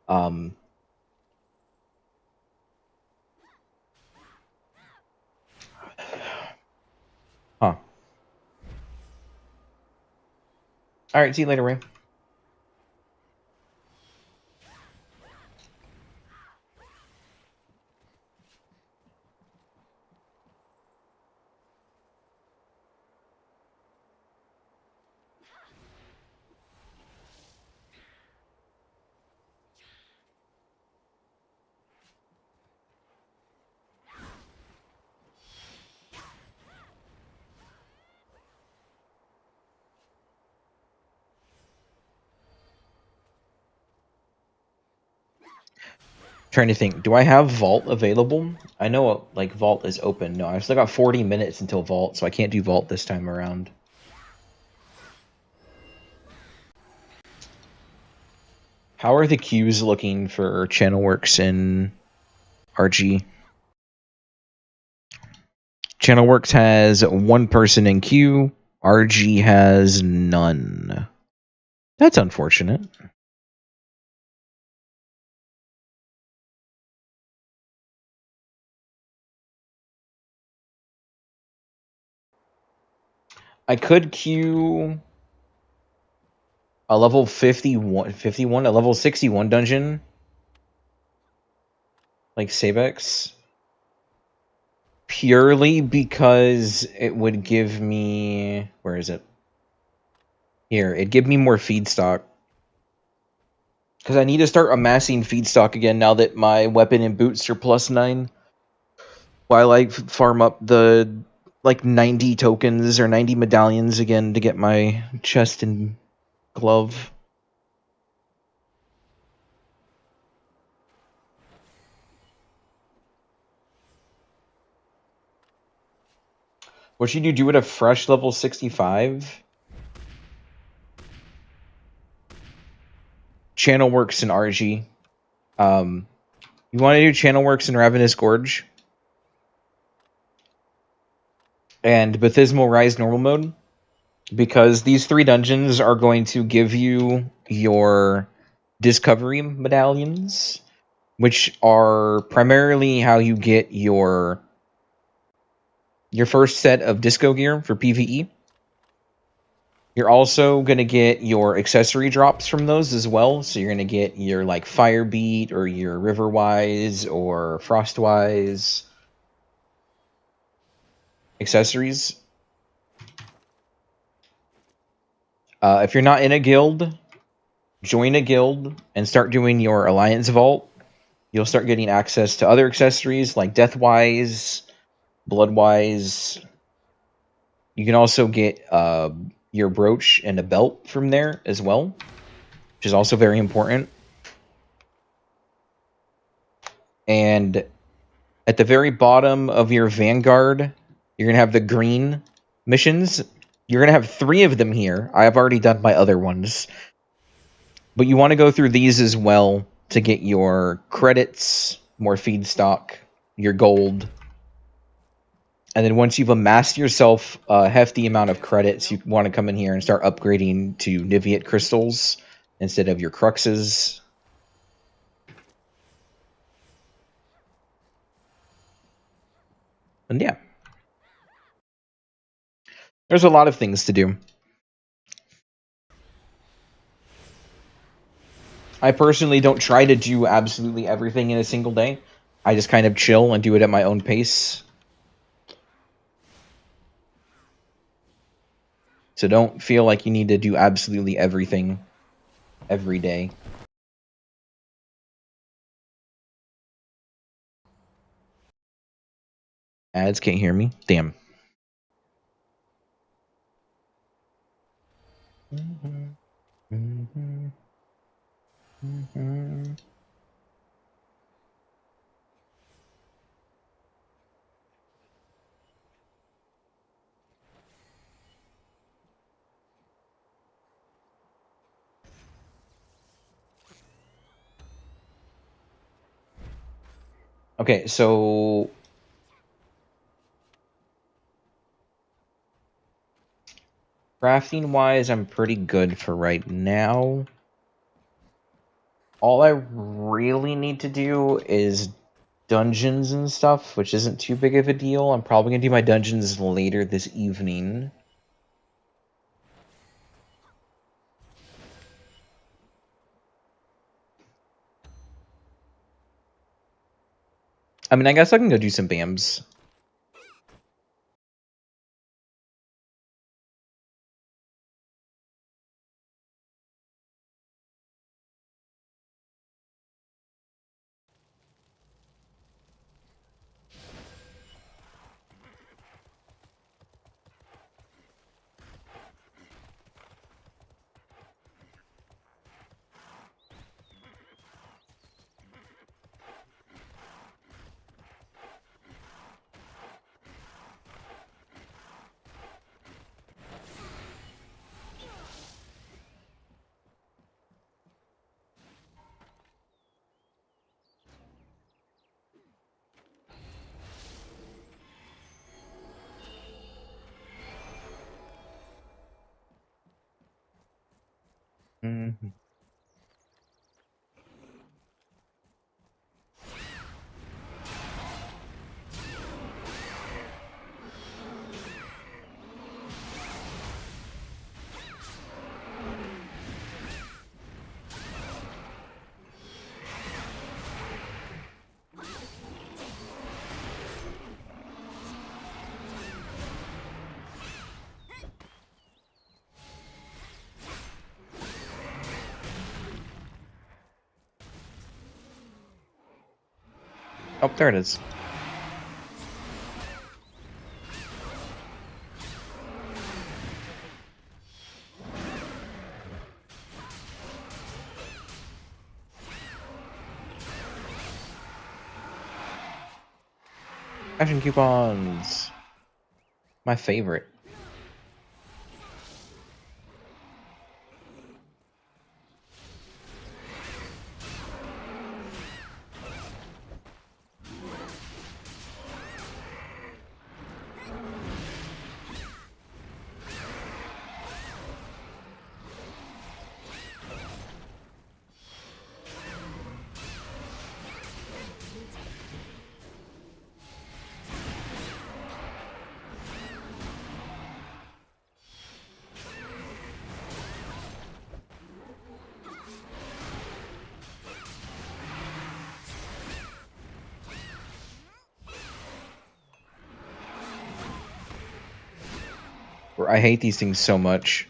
Huh. Alright, see you later, Ray. Trying to think, do I have Vault available? I know like Vault is open. No, I've still got 40 minutes until Vault, so I can't do Vault this time around. How are the queues looking for Channel Works in RG? Channel Works has 1 person in queue. RG has none. That's unfortunate. I could queue a level 51, a level 61 dungeon. Like Sabex. purely because it would give me... Where is it? Here, it'd give me more feedstock. Because I need to start amassing feedstock again now that my weapon and boots are +9. While I farm up the, like, 90 tokens or 90 medallions again to get my chest and glove. What should you do at a fresh level 65? Channel Works and RG. You want to do Channel Works in Ravenous Gorge? And Baptismal Rise normal mode? Because these 3 dungeons are going to give you your Discovery medallions, which are primarily how you get your first set of disco gear for PvE. You're also going to get your accessory drops from those as well. So you're going to get your like Firebeat or your Riverwise or Frostwise accessories. If you're not in a guild, join a guild and start doing your Alliance Vault. You'll start getting access to other accessories like Deathwise, Bloodwise. You can also get your brooch and a belt from there as well, which is also very important. And at the very bottom of your Vanguard, you're going to have the green missions. You're going to have 3 of them here. I have already done my other ones. But you want to go through these as well to get your credits, more feedstock, your gold. And then once you've amassed yourself a hefty amount of credits, you want to come in here and start upgrading to Niviate crystals instead of your cruxes. And yeah. There's a lot of things to do. I personally don't try to do absolutely everything in a single day. I just kind of chill and do it at my own pace. So don't feel like you need to do absolutely everything every day. Ads can't hear me. Damn. Okay, so crafting wise, I'm pretty good for right now. All I really need to do is dungeons and stuff, which isn't too big of a deal. I'm probably gonna do my dungeons later this evening. I mean, I guess I can go do some BAMs. Mm-hmm. Oh, there it is. Action coupons. My favorite. I hate these things so much.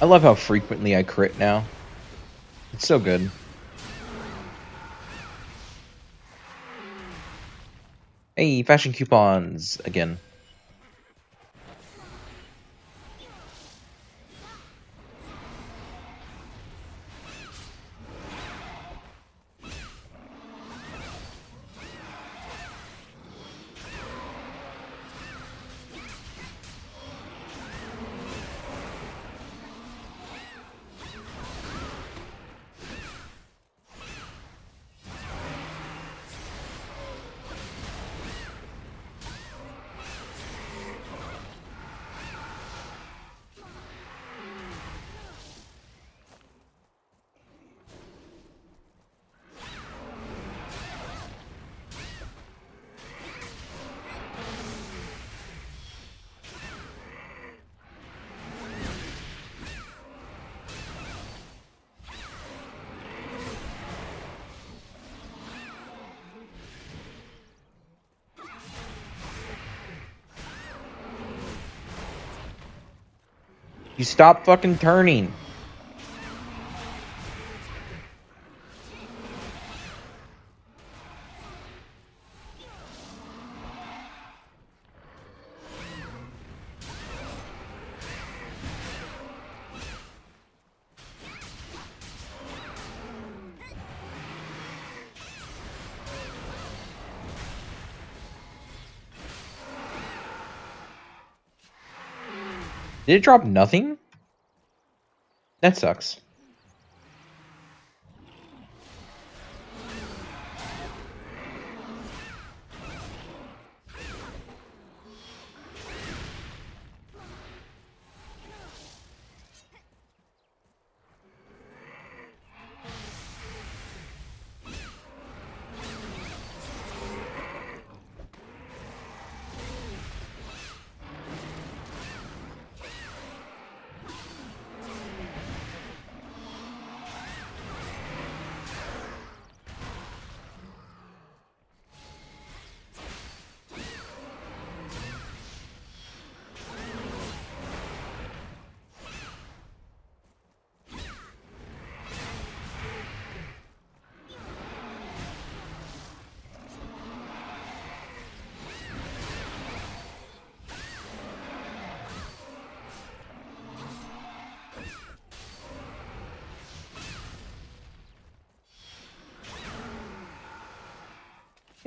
I love how frequently I crit now. It's so good. Hey, fashion coupons again. You stop fucking turning. Did it drop nothing? That sucks.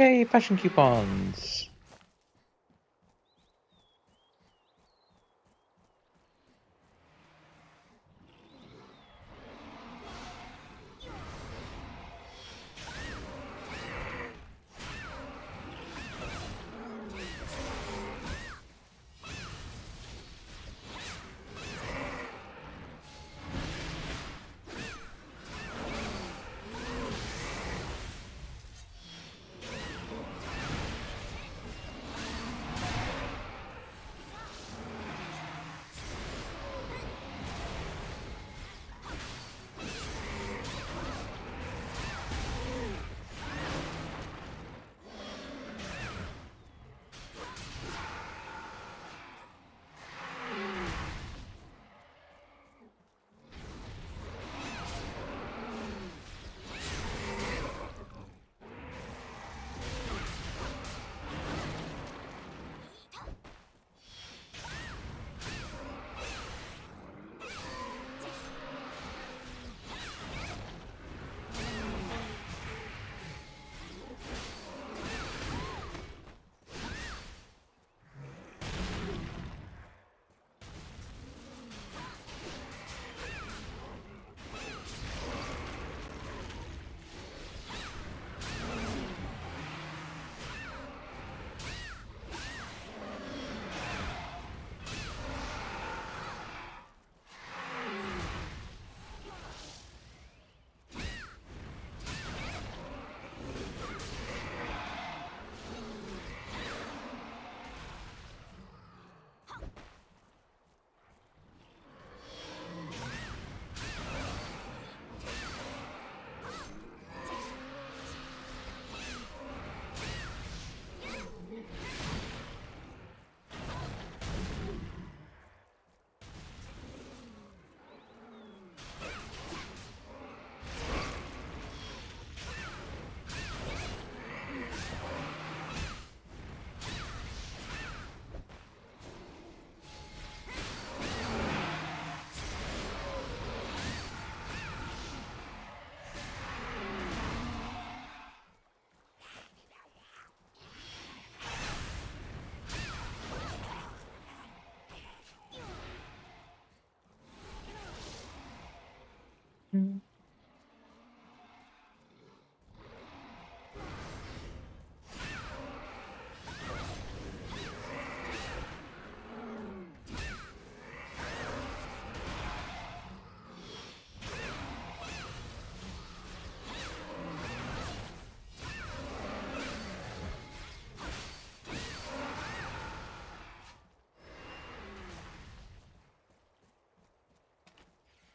Yay, fashion coupons.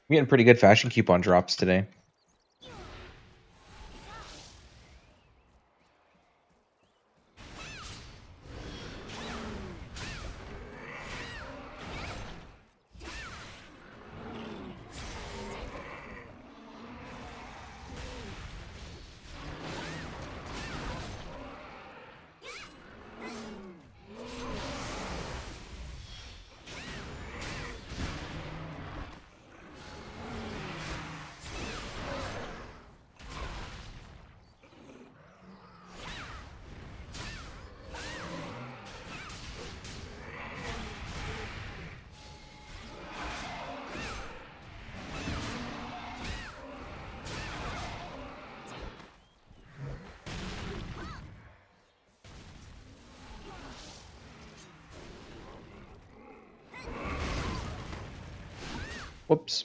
I'm getting pretty good fashion coupon drops today. Whoops.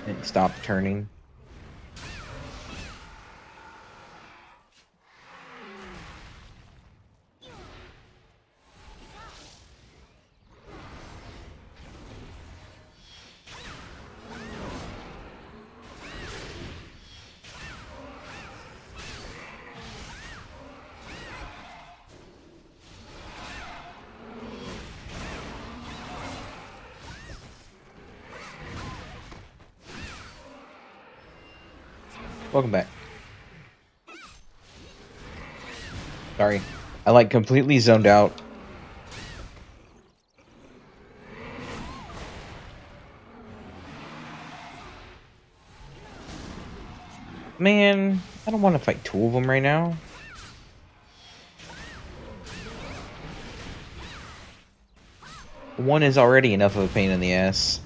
And stop turning. Welcome back. Sorry. I like completely zoned out. Man, I don't want to fight two of them right now. One is already enough of a pain in the ass.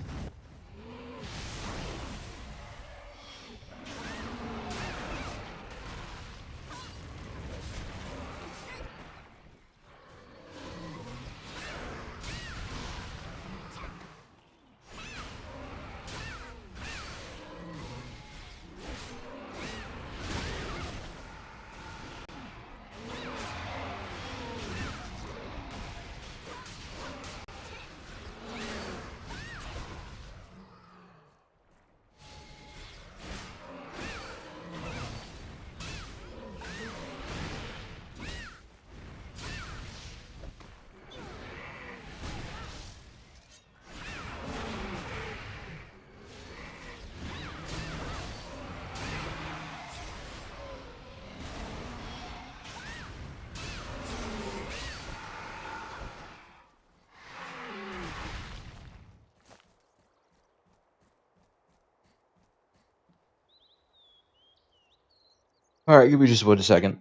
Alright, give me just 1 second.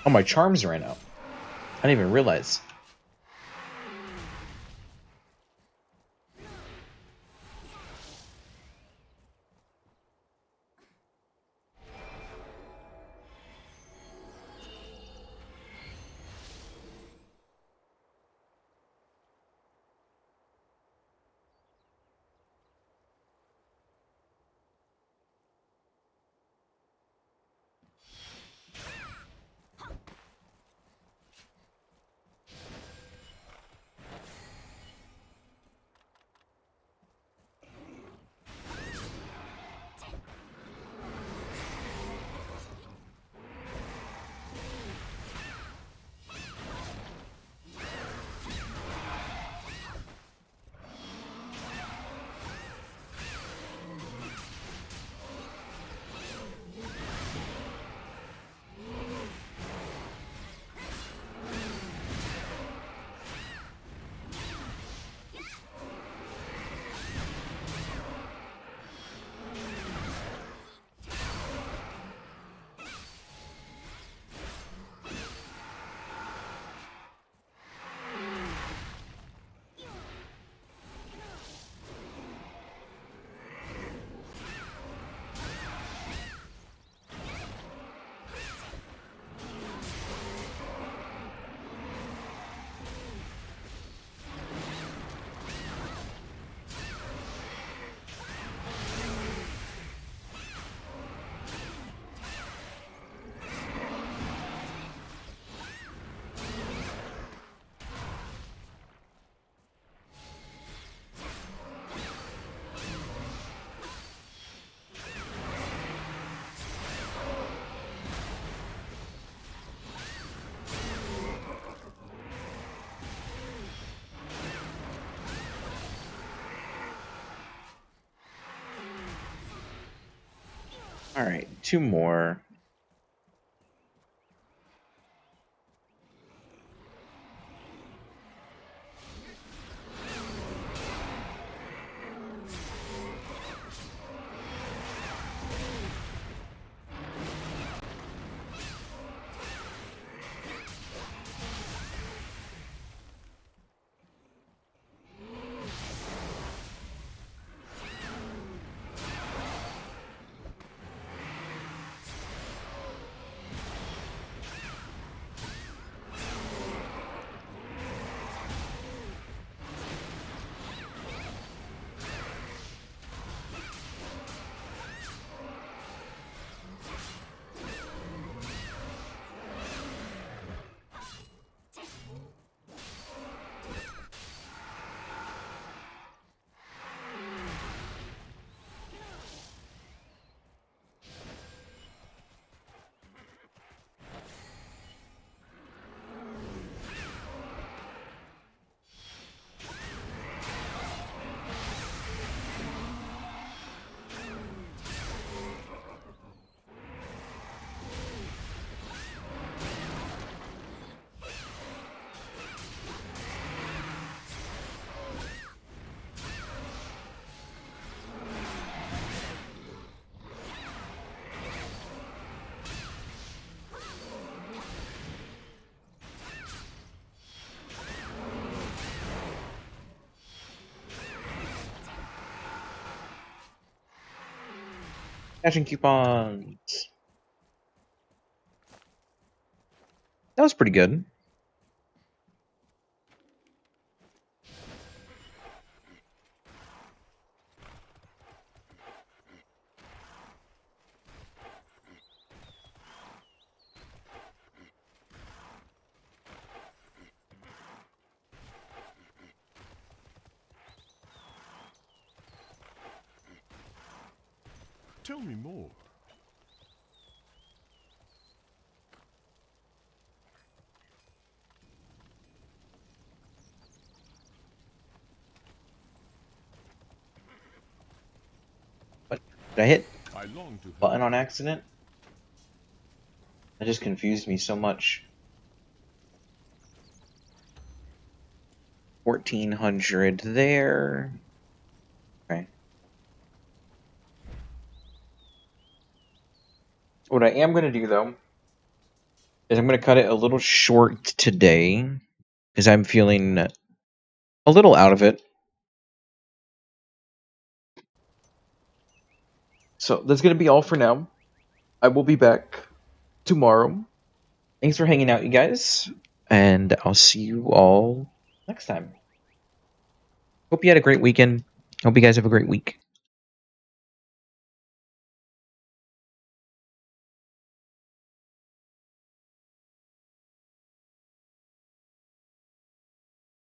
Oh, my charms ran out. I didn't even realize. Alright, 2 more. Cashing coupons. That was pretty good. Tell me more. What? Did I hit I long to button help. on accident? That just confused me so much. 1400 there. Okay. What I am going to do, though, is I'm going to cut it a little short today, because I'm feeling a little out of it. So that's going to be all for now. I will be back tomorrow. Thanks for hanging out, you guys, and I'll see you all next time. Hope you had a great weekend. Hope you guys have a great week.